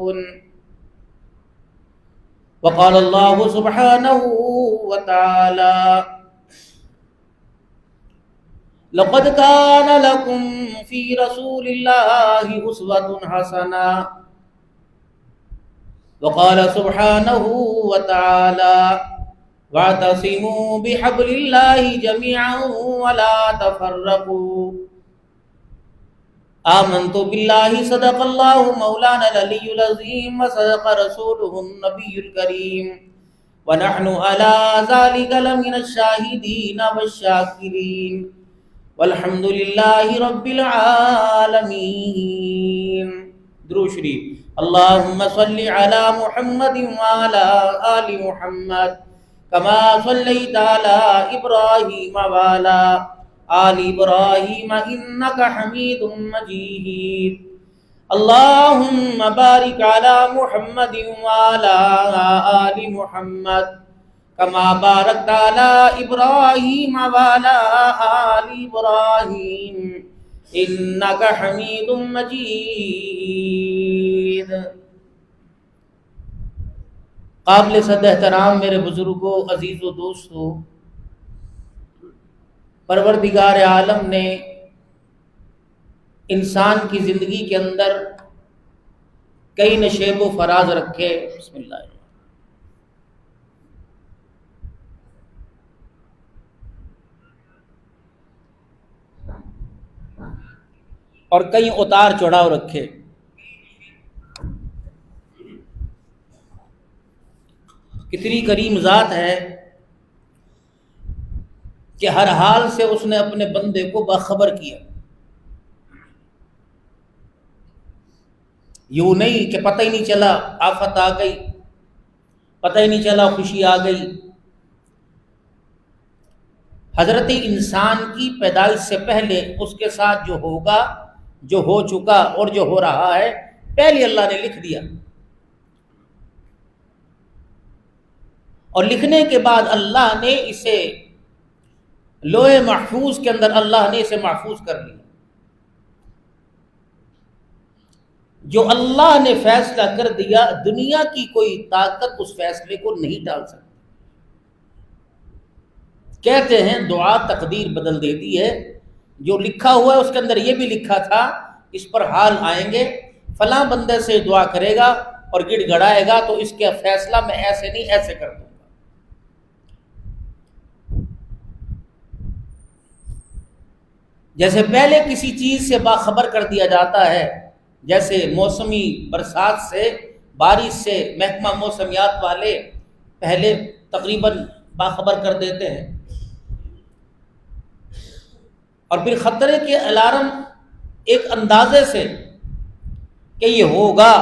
يعملون. وقال الله سبحانه وتعالى: لقد كان لكم في رسول الله أسوة حسنة. وقال سبحانه وتعالى: واعتصموا بحبل الله جميعا ولا تفرقوا. آمنت بالله صدق الله مولانا العلي العظيم وصدق رسوله النبي الكريم ونحن على ذلك لمن الشاهدين والشاكرين والحمد لله رب العالمين. درود شریف. اللهم صل على محمد وعلى آل محمد كما صليت على إبراهيم وعلى آل إبراهيم إنك حميد مجيد. اللهم بارك على محمد وعلى آل محمد كما باركت على إبراهيم وعلى آل إبراهيم إنك حميد مجيد. قابل صد احترام میرے بزرگوں، عزیز و دوستوں، پروردگار عالم نے انسان کی زندگی کے اندر کئی نشیب و فراز رکھے. بسم اللہ. اور کئی اتار چڑھاؤ رکھے. کتنی کریم ذات ہے کہ ہر حال سے اس نے اپنے بندے کو باخبر کیا. یوں نہیں کہ پتہ ہی نہیں چلا آفت آ گئی، پتہ ہی نہیں چلا خوشی آ گئی. حضرت انسان کی پیدائش سے پہلے اس کے ساتھ جو ہوگا، جو ہو چکا اور جو ہو رہا ہے، پہلے اللہ نے لکھ دیا. اور لکھنے کے بعد اللہ نے اسے لوح محفوظ کے اندر اللہ نے اسے محفوظ کر لیا. جو اللہ نے فیصلہ کر دیا، دنیا کی کوئی طاقت اس فیصلے کو نہیں ٹال سکتی. کہتے ہیں دعا تقدیر بدل دیتی ہے. جو لکھا ہوا ہے اس کے اندر یہ بھی لکھا تھا اس پر حال آئیں گے، فلاں بندے سے دعا کرے گا اور گڑ گڑائے گا تو اس کا فیصلہ میں ایسے نہیں ایسے کر دوں گا. جیسے پہلے کسی چیز سے باخبر کر دیا جاتا ہے، جیسے موسمی برسات سے، بارش سے محکمہ موسمیات والے پہلے تقریباً باخبر کر دیتے ہیں، اور پھر خطرے کے الارم ایک اندازے سے کہ یہ ہوگا،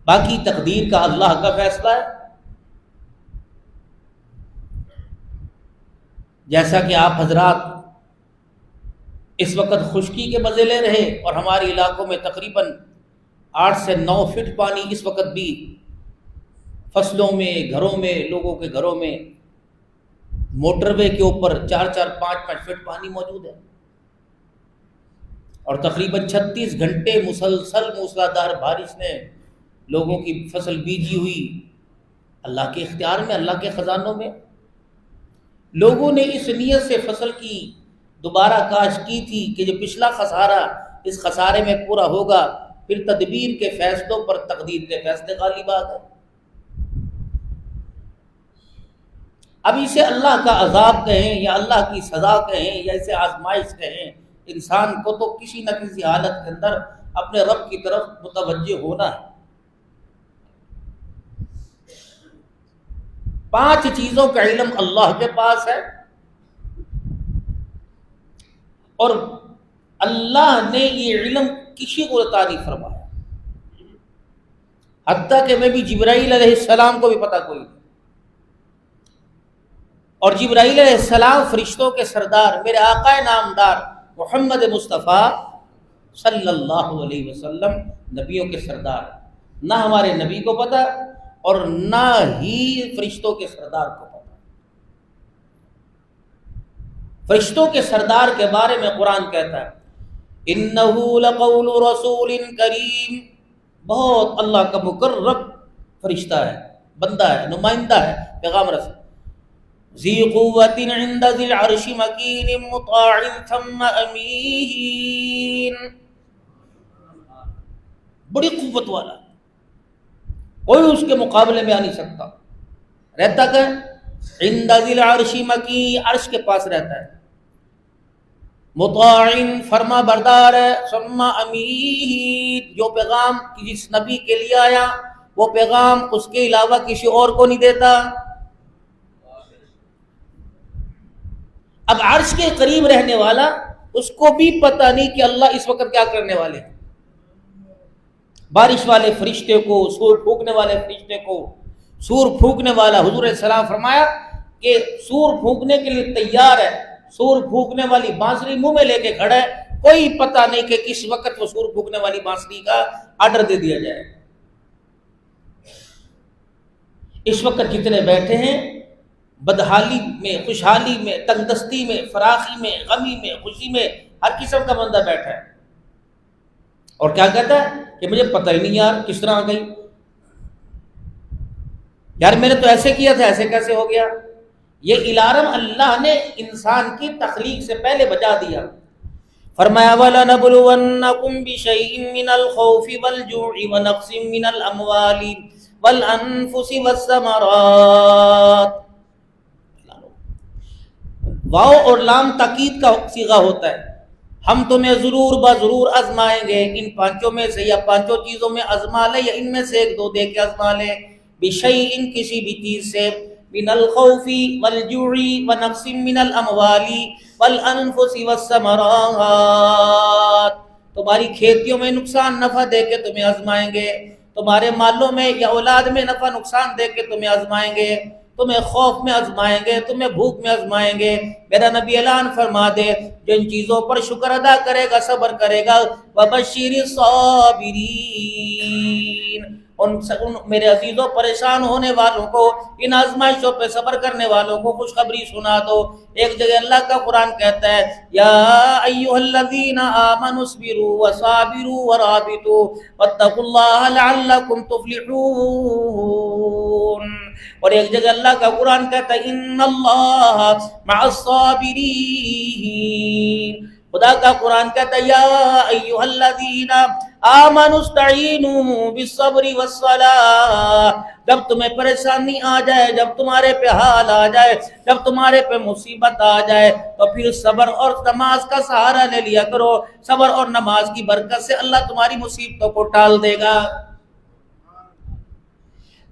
باقی تقدیر کا اللہ کا فیصلہ ہے. جیسا کہ آپ حضرات اس وقت خشکی کے مزے لے رہے اور ہمارے علاقوں میں تقریباً 8 سے 9 فٹ پانی اس وقت بھی فصلوں میں، گھروں میں، لوگوں کے گھروں میں، موٹر وے کے اوپر 4-4 5-5 فٹ پانی موجود ہے. اور تقریباً 36 گھنٹے مسلسل موسلادھار بارش نے لوگوں کی فصل بیجی ہوئی. اللہ کے اختیار میں، اللہ کے خزانوں میں. لوگوں نے اس نیت سے فصل کی دوبارہ کاشت کی تھی کہ جو پچھلا خسارہ اس خسارے میں پورا ہوگا، پھر تدبیر کے فیصلوں پر تقدیر کے فیصلے غالب آ گئے. اب اسے اللہ کا عذاب کہیں یا اللہ کی سزا کہیں یا اسے آزمائش کہیں، انسان کو تو کسی نہ کسی حالت کے اندر اپنے رب کی طرف متوجہ ہونا ہے. 5 چیزوں کا علم اللہ کے پاس ہے، اور اللہ نے یہ علم کسی کو عطا نہیں فرمایا، حتیٰ کہ میں بھی جبرائیل علیہ السلام کو بھی پتہ کوئی نہیں. اور جبرائیل علیہ السلام فرشتوں کے سردار، میرے آقا نامدار محمد مصطفیٰ صلی اللہ علیہ وسلم نبیوں کے سردار، نہ ہمارے نبی کو پتہ اور نہ ہی فرشتوں کے سردار کو پتہ. فرشتوں کے سردار کے بارے میں قرآن کہتا ہے انہ لقول رسول کریم، بہت اللہ کا مقرب فرشتہ ہے، بندہ ہے، نمائندہ ہے، پیغام رسول. ذی قوت عند ذی العرش مکین مطاع ثم امین، بڑی قوت والا، کوئی اس کے مقابلے میں آ نہیں سکتا. رہتا کہ عند ذی العرش مکین، عرش کے پاس رہتا ہے، مطاع فرما بردار ہے، ثم امین جو پیغام جس نبی کے لیے آیا وہ پیغام اس کے علاوہ کسی اور کو نہیں دیتا. اب عرش کے قریب رہنے والا اس کو بھی پتہ نہیں کہ اللہ اس وقت کیا کرنے والے ہیں. بارش والے فرشتے کو، سور پھونکنے والے فرشتے کو، سور پھونکنے والا حضور علیہ السلام فرمایا کہ سور پھونکنے کے لیے تیار ہے، سور پھونکنے والی بانسری منہ میں لے کے کھڑا ہے، کوئی پتہ نہیں کہ کس وقت وہ سور پھونکنے والی بانسری کا آرڈر دے دیا جائے. اس وقت جتنے بیٹھے ہیں بدحالی میں، خوشحالی میں، تنگ دستی میں، فراخی میں، غمی میں، خوشی میں، ہر قسم کا بندہ بیٹھا ہے اور کیا کہتا ہے کہ مجھے پتہ ہی نہیں یار کس طرح آ گئی، یار میں نے تو ایسے کیا تھا، ایسے کیسے ہو گیا. یہ الارم اللہ نے انسان کی تخلیق سے پہلے بجا دیا. فرمایا وَلَنَبْلُوَنَّكُمْ بِشَيْءٍ مِّنَ الْخَوْفِ وَالْجُوعِ وَنَقْصٍ مِّنَ الْأَمْوَالِ وَالْأَنفُسِ وَالثَّمَرَاتِ. واو اور لام تاکید کا صیغہ ہوتا ہے. ہم تمہیں ضرور ضرور آزمائیں گے، ان پانچوں میں سے یا پانچوں چیزوں میں آزما لے یا ان میں سے ایک دو دے کے آزما لے. بشیء کسی بھی چیز سے، من الخوف والجوع ونقص من الاموال والانفس والثمرات. تمہاری کھیتیوں میں نقصان نفع دے کے تمہیں آزمائیں گے، تمہارے مالوں میں یا اولاد میں نفع نقصان دے کے تمہیں آزمائیں گے، تمہیں خوف میں آزمائیں گے، تمہیں بھوک میں آزمائیں گے. میرا نبی اعلان فرما دے جن چیزوں پر شکر ادا کرے گا، صبر کرے گا، وبشر الصابرین، ان میرے عزیزوں پریشان ہونے والوں کو، ان آزمائشوں پہ صبر کرنے والوں کو خوشخبری سنا دو. ایک جگہ اللہ کا قرآن کہتا ہے یا ایھا الذین آمنوا اصبروا وصابروا ورابطوا واتقوا اللہ لعلکم تفلحون. اور ایک جگہ اللہ کا قرآن کہتا ہے ان اللہ مع الصابرین. خدا کا قرآن کہتا ہے یا ایھا الذین آمنوا استعینوا بالصبر والصلاۃ. جب تمہیں پریشانی آ جائے، جب تمہارے پہ حال آ جائے، جب تمہارے پہ مصیبت آ جائے تو پھر صبر اور نماز کا سہارا لے لیا کرو. صبر اور نماز کی برکت سے اللہ تمہاری مصیبتوں کو ٹال دے گا.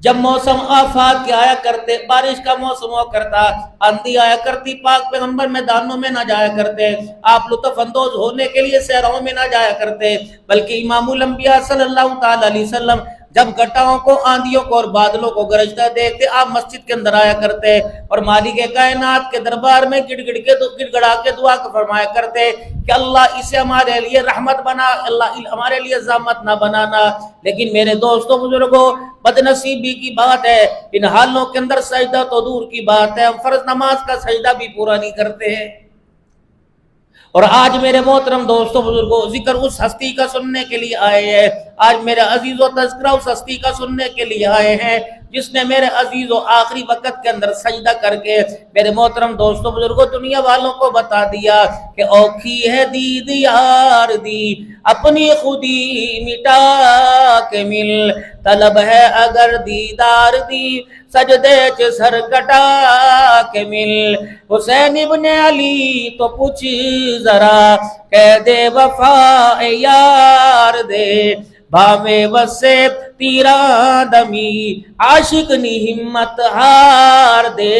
جب موسم آفات کے آیا کرتے، بارش کا موسم ہوا کرتا، آندھی آیا کرتی، پاک پیغمبر میدانوں میں نہ جایا کرتے، آپ لطف اندوز ہونے کے لیے صحراؤں میں نہ جایا کرتے، بلکہ امام الانبیاء صلی اللہ تعالی علیہ وسلم جب گٹاؤں کو، آندھیوں کو اور بادلوں کو گرجتا دیکھتے آپ مسجد کے اندر آیا کرتے اور مالک کائنات کے دربار میں گڑ گڑا کے دعا فرمایا کرتے کہ اللہ اسے ہمارے لیے رحمت بنا، اللہ ہمارے لیے زحمت نہ بنانا. لیکن میرے دوستوں بزرگوں، بد نصیبی کی بات ہے ان حالوں کے اندر سجدہ تو دور کی بات ہے، ہم فرض نماز کا سجدہ بھی پورا نہیں کرتے ہیں. اور آج میرے محترم دوستوں بزرگوں، ذکر اس ہستی کا سننے کے لیے آئے ہیں. آج میرے عزیز و تذکرہ اس ہستی کا سننے کے لیے آئے ہیں جس نے میرے عزیز و آخری وقت کے اندر سجدہ کر کے میرے محترم دوستوں بزرگوں دنیا والوں کو بتا دیا کہ اوکھی ہے دید یار دی اپنی خودی مٹا کے مل، طلب ہے اگر دیدار دی سجدے چ سر کٹا کے مل. حسین ابن علی تو پوچھ ذرا کہہ دے وفا یار دے بھاوے وسے تیرا دمی عاشق نی ہمت ہار دے.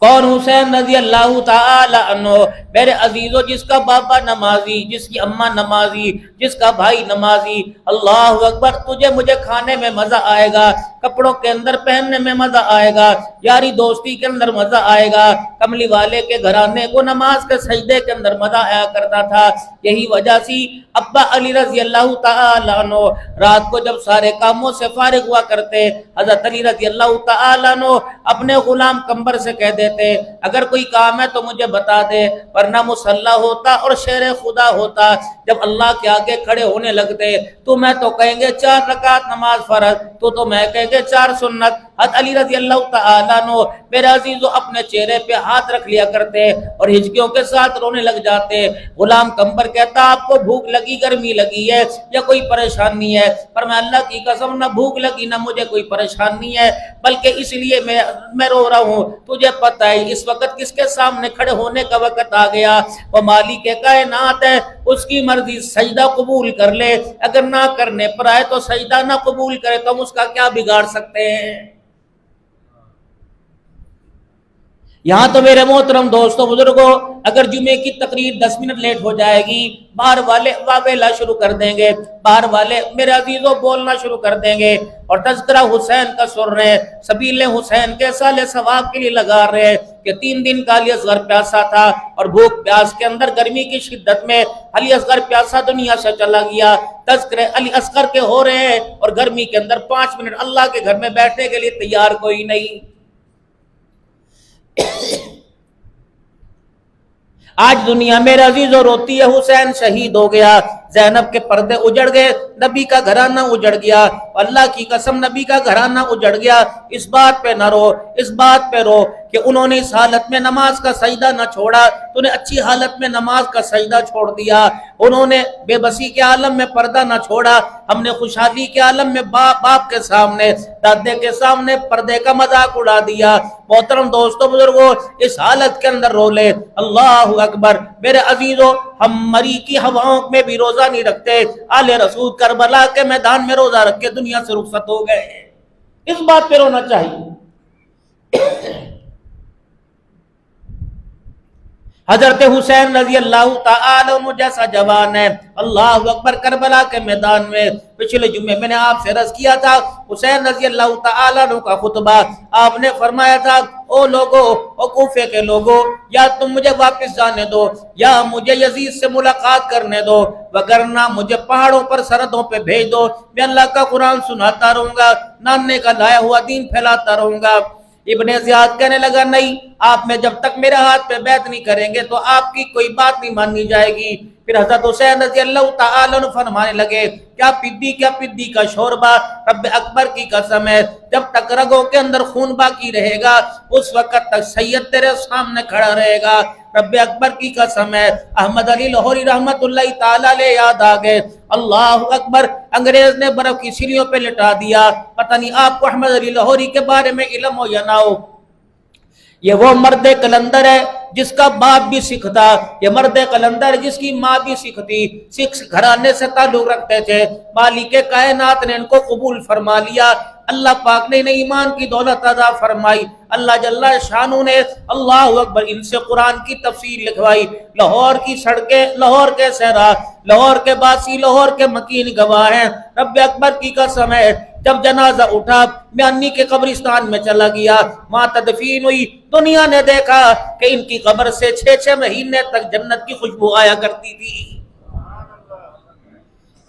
کون؟ حسین رضی اللہ تعالی عنہ. میرے عزیزوں جس کا بابا نمازی، جس کی اماں نمازی، جس کا بھائی نمازی، اللہ اکبر، تجھے مجھے کھانے میں مزہ آئے گا کپڑوں کے اندر پہننے میں مزہ آئے گا، یاری دوستی کے اندر مزہ آئے گا، کملی والے کے گھرانے کو نماز کے سجدے کے اندر مزہ آیا کرتا تھا۔ یہی وجہ سی ابا علی رضی اللہ تعالیٰ عنہ رات کو جب سارے کاموں سے فارغ ہوا کرتے، حضرت علی رضی اللہ تعالیٰ عنہ اپنے غلام قمبر سے کہہ دیتے اگر کوئی کام ہے تو مجھے بتا دے، ورنہ مسلح ہوتا اور شیر خدا ہوتا۔ جب اللہ کے آگے کھڑے ہونے لگتے تو میں تو کہیں گے 4 رکعت نماز فرض، تو میں کہیں گے 4 سنت۔ حضرت علی رضی اللہ تعالیٰ عنہ میرے عزیزو اپنے چہرے پہ ہاتھ رکھ لیا کرتے اور ہچکیوں کے ساتھ رونے لگ جاتے۔ غلام قمبر کہتا آپ کو بھوک لگی، گرمی لگی ہے یا کوئی پریشانی ہے؟ پر میں اللہ کی قسم نہ بھوک لگی نہ مجھے کوئی پریشانی ہے، بلکہ اس لیے میں رو رہا ہوں، تجھے پتہ ہے اس وقت کس کے سامنے کھڑے ہونے کا وقت آ گیا، وہ مالک کائنات ہے، اس کی مرضی سجدہ قبول کر لے، اگر نہ کرنے پر آئے تو سجدہ نہ قبول کرے تو ہم اس کا کیا بگاڑ سکتے ہیں؟ یہاں تو میرے محترم دوستوں بزرگوں اگر جمعے کی تقریر 10 منٹ لیٹ ہو جائے گی باہر والے واویلا شروع کر دیں گے، باہر والے میرے عزیزوں بولنا شروع کر دیں گے اور تذکرہ حسین کا سن رہے ہیں، سبیل حسین کے سال ثواب کے لیے لگا رہے ہیں کہ 3 دن کا علی اصغر پیاسا تھا اور بھوک پیاس کے اندر گرمی کی شدت میں علی اصغر پیاسا دنیا سے چلا گیا۔ تذکرے علی اصغر کے ہو رہے ہیں اور گرمی کے اندر 5 منٹ اللہ کے گھر میں بیٹھنے کے لیے تیار کوئی نہیں۔ آج دنیا میرے عزیزوں روتی ہے حسین شہید ہو گیا، زینب کے پردے اجڑ گئے، نبی کا گھرانہ اجڑ گیا، اللہ کی قسم نبی کا گھرانہ اجڑ گیا۔ اس بات پہ نہ رو، اس بات پہ رو کہ انہوں نے اس حالت میں نماز کا سجدہ نہ چھوڑا، تو نے اچھی حالت میں نماز کا سجدہ چھوڑ دیا۔ انہوں نے بے بسی کے عالم میں پردہ نہ چھوڑا، ہم نے خوشحالی کے عالم میں باپ کے سامنے دادے کے سامنے پردے کا مذاق اڑا دیا۔ محترم دوستو بزرگوں اس حالت کے اندر رو لے اللہ اکبر۔ میرے عزیزوں ہم مری کی ہواؤں میں بھی روزہ نہیں رکھتے، آل رسول کربلا کے میدان میں روزہ رکھ کے دنیا سے رخصت ہو گئے، اس بات پہ رونا چاہیے۔ حضرت حسین رضی اللہ تعالی عنہ جیسا جوان ہے، اللہ اکبر، کربلا کے میدان میں پچھلے جمعے میں نے آپ سے عرض کیا تھا حسین رضی اللہ تعالی عنہ کا خطبہ، آپ نے فرمایا تھا او لوگو، او کوفے کے لوگو، یا تم مجھے واپس جانے دو یا مجھے یزید سے ملاقات کرنے دو، وگرنہ مجھے پہاڑوں پر سرحدوں پہ بھیج دو، میں اللہ کا قرآن سناتا رہوں گا، نانے کا لایا ہوا دین پھیلاتا رہوں گا۔ ابن زیاد کہنے لگا نہیں، آپ میں جب تک میرے ہاتھ پہ بیعت نہیں کریں گے تو آپ کی کوئی بات نہیں مانی جائے گی۔ پھر حضرت حسین رضی اللہ تعالی عنہ فرمانے لگے کیا پدی کا شوربہ، رب اکبر کی قسم ہے جب تک رگوں کے اندر خون باقی رہے گا اس وقت تک سید تیرے سامنے کھڑا رہے گا، رب اکبر کی قسم ہے۔ احمد علی لاہوری رحمت اللہ تعالی علیہ یاد آ گئے، اللہ اکبر، انگریز نے برف کی سیڑھیوں پہ لٹا دیا۔ پتہ نہیں آپ کو احمد علی لاہوری کے بارے میں علم ہو یا نہ ہو، یہ وہ مرد قلندر ہے جس کا باپ بھی سکھ تھا، یہ مرد قلندر جس کی ماں بھی سکھ تھی، سکھ گھرانے سے تعلق رکھتے تھے، مالک کائنات نے ان کو قبول فرما لیا، اللہ پاک نے انہیں ایمان کی دولت عطا فرمائی، اللہ جل شانہ نے اللہ اکبر ان سے قرآن کی تفسیر لکھوائی۔ لاہور کی سڑکیں، لاہور کے صحرا، لاہور کے باسی، لاہور کے مکین گواہ ہیں، رب اکبر کی قسم ہے جب جنازہ اٹھا میں انی کے قبرستان میں چلا گیا، وہاں تدفین ہوئی، دنیا نے دیکھا کہ ان کی قبر سے 6 مہینے تک جنت کی خوشبو آیا کرتی تھی۔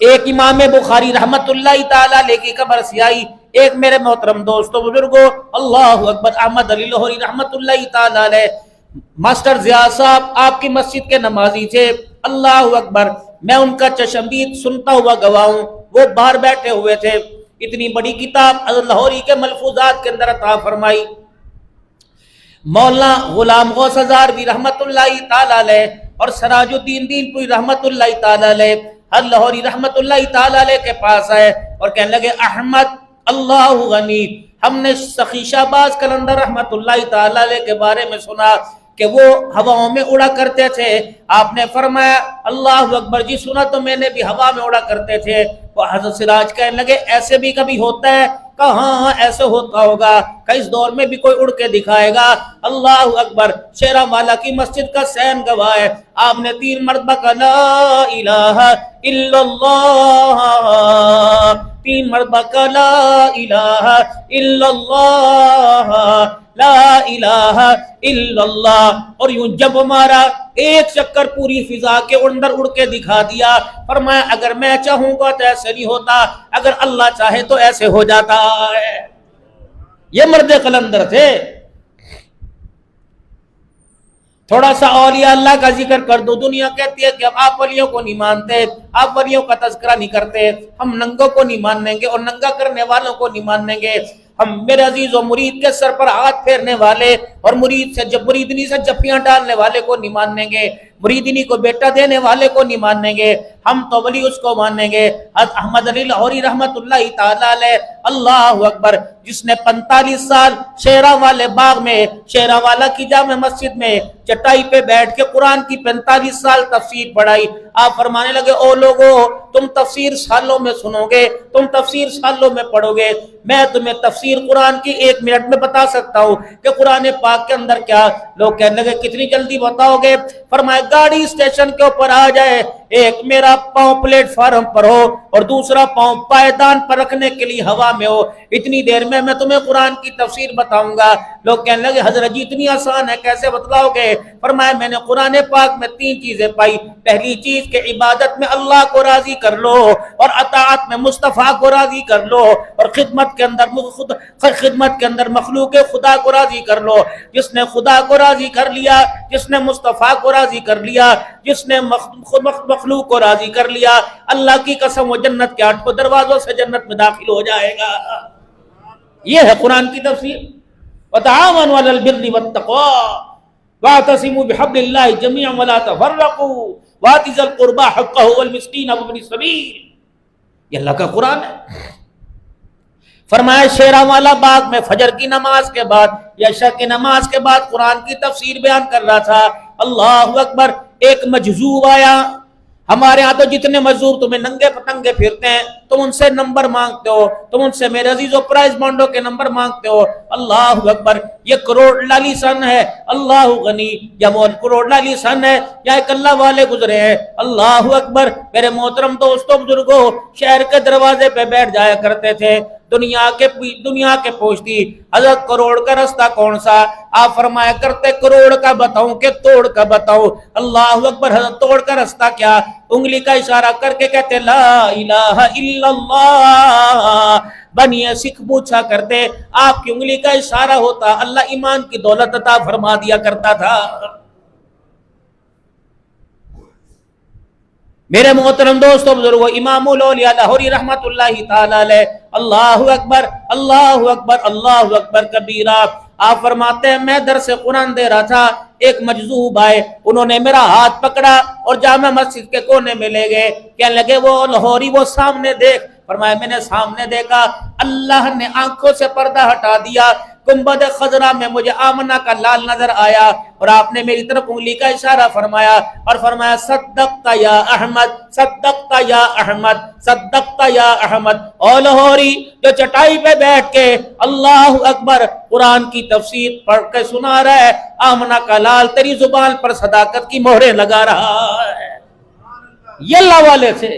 ایک امام بخاری رحمت اللہ تعالی علیہ کی قبر سے آئی، ایک میرے محترم دوستو بزرگوں اللہ اکبر احمد علی لاہوری رحمت اللہ تعالی علیہ، ماسٹر ضیاء صاحب آپ کی مسجد کے نمازی تھے، اللہ اکبر، میں ان کا چشمدید سنتا ہوا گواہ ہوں، وہ باہر بیٹھے ہوئے تھے، اتنی بڑی کتاب حضرت لاہوری کے ملفوظات کے اندر عطا فرمائی۔ مولانا غلام غوث ہزاروی رحمت اللہ تعالی علیہ اور سراج الدین دین پوری رحمت اللہ تعالی علیہ حضرت لاہوری رحمت اللہ تعالی علیہ کے پاس آئے اور کہنے لگے احمد اللہ غنی، ہم نے سخی شہباز قلندر رحمت اللہ تعالی علیہ کے بارے میں سنا کہ وہ ہواؤں میں اڑا کرتے تھے، آپ نے فرمایا اللہ اکبر، جی سنا تو میں نے بھی ہوا میں اڑا کرتے تھے۔ وہ حضرت سراج کہنے لگے ایسے بھی کبھی ہوتا ہے؟ کہاں ایسے ہوتا ہوگا، کہ اس دور میں بھی کوئی اڑ کے دکھائے گا؟ اللہ اکبر، شیرہ والا کی مسجد کا سین گواہ ہے، آپ نے 3 مرتبہ کہا لا الہ الا اللہ، 3 مرتبہ کا لا الہ الا اللہ لا الہ الا اللہ، اور یوں جب مارا ایک چکر پوری فضا کے اندر اڑ کے دکھا دیا. فرمایا اگر میں چاہوں گا تو ایسے نہیں ہوتا، اگر اللہ چاہے تو ایسے ہو جاتا ہے. یہ مرد قلندر تھے. تھوڑا سا اولیاء اللہ کا ذکر کر دو. دنیا کہتی ہے کہ آپ ولیوں کو نہیں مانتے، آپ ولیوں کا تذکرہ نہیں کرتے، ہم ننگوں کو نہیں مانیں گے اور ننگا کرنے والوں کو نہیں مانیں گے. ہم میرے عزیز و مرید کے سر پر ہاتھ پھیرنے والے اور مریدنی سے جفیاں ڈالنے والے کو نہیں مانیں گے، مریدنی کو بیٹا دینے والے کو نہیں مانیں گے. ہم تو ولی اس کو مانیں گے. حضرت احمد علی لاہوری رحمت اللہ تعالی علیہ، اللہ اکبر، جس نے 45 سال شیراں والے باغ میں، شیراں والا کی جامع مسجد میں چٹائی پہ بیٹھ کے قرآن کی 45 سال تفسیر پڑھائی. آپ فرمانے لگے او لوگو، تم تفسیر سالوں میں سنو گے، تم تفسیر سالوں میں پڑھو گے، میں تمہیں تفسیر قرآن کی 1 منٹ میں بتا سکتا ہوں کہ قرآن پاک کے اندر کیا. لوگ کہنے لگے کتنی جلدی بتاؤ گے؟ فرمایا گاڑی اسٹیشن کے اوپر آ جائے، ایک میرا پاؤں پلیٹ فارم پر ہو اور دوسرا پاؤں پائیدان پر رکھنے کے لیے ہوا میں ہو، اتنی دیر میں تمہیں قرآن کی تفسیر بتاؤں گا. لوگ کہنے لگے حضرت جی اتنی آسان ہے، کیسے بتلاؤ گے؟ فرمایا میں نے قرآن پاک میں 3 چیزیں پائی. پہلی چیز کہ عبادت میں اللہ کو راضی کر لو اور اطاعت میں مصطفیٰ کو راضی کر لو اور خدمت کے اندر مخلوق خدا کو راضی کر لو. جس نے خدا کو راضی کر لیا، جس نے مصطفیٰ کو راضی کر لیا، جس نے مخلوق کو راضی کر لیا، اللہ کی قسم وہ جنت کے 8 دروازوں سے جنت میں داخل ہو جائے گا. یہ ہے قرآن کی تفسیر. وتعاونوا علی البر والتقوى واعتصموا بحبل اللہ جميعا ولا تفرقوا وآتوا ذی القربى حقه والمسکین وابن السبیل. یہ اللہ کا قرآن ہے. فرمایا شیراں والا باغ میں فجر کی نماز کے بعد یا عشاء کی نماز کے بعد قرآن کی تفسیر بیان کر رہا تھا. اللہ اکبر. ایک مجذوب آیا. ہمارے ہاں تو جتنے مزدور تمہیں ننگے پتنگے پھرتے ہیں، تم ان سے نمبر مانگتے ہو، تم ان سے میرے عزیزو پرائز بانڈوں کے نمبر مانگتے ہو. اللہ اکبر. یہ کروڑ لالی سن ہے، اللہ غنی، یا وہ کروڑ لالی سن ہے یا ایک اللہ والے گزرے ہیں. اللہ اکبر. میرے محترم دوستوں بزرگوں، شہر کے دروازے پہ بیٹھ جایا کرتے تھے دنیا کے پوچھتی حضرت کروڑ کا رستہ کون سا؟ آپ فرمایا کرتے کروڑ کا بتاؤں کہ توڑ کا بتاؤں؟ اللہ اکبر. حضرت توڑ کا رستہ کیا؟ انگلی کا اشارہ کر کے کہتے لا الہ الا اللہ. بنی سکھ پوچھا کرتے، آپ کی انگلی کا اشارہ ہوتا اللہ ایمان کی دولت عطا فرما دیا کرتا تھا. میرے محترم دوستوں بزرگوں، امام الاولیاء لاہوری رحمت اللہ تعالی علیہ، اللہ اکبر اللہ اکبر اللہ اکبر کبیرہ. آپ فرماتے ہیں میں درس قرآن دے رہا تھا، ایک مجذوب آئے، انہوں نے میرا ہاتھ پکڑا اور جامع مسجد کے کونے میں لے گئے. کہنے لگے وہ لاہوری وہ سامنے دیکھ. فرمایا میں نے سامنے دیکھا، اللہ نے آنکھوں سے پردہ ہٹا دیا. گنبد خضرا میں مجھے آمنہ کا لال نظر آیا اور آپ نے میری طرف انگلی کا اشارہ فرمایا اور فرمایا صدقت یا احمد، صدقت یا احمد، صدقت یا احمد. او لاہوری جو چٹائی پہ بیٹھ کے اللہ اکبر قرآن کی تفسیر پڑھ کے سنا رہا ہے، آمنہ کا لال تیری زبان پر صداقت کی مہریں لگا رہا ہے. یہ اللہ والے تھے.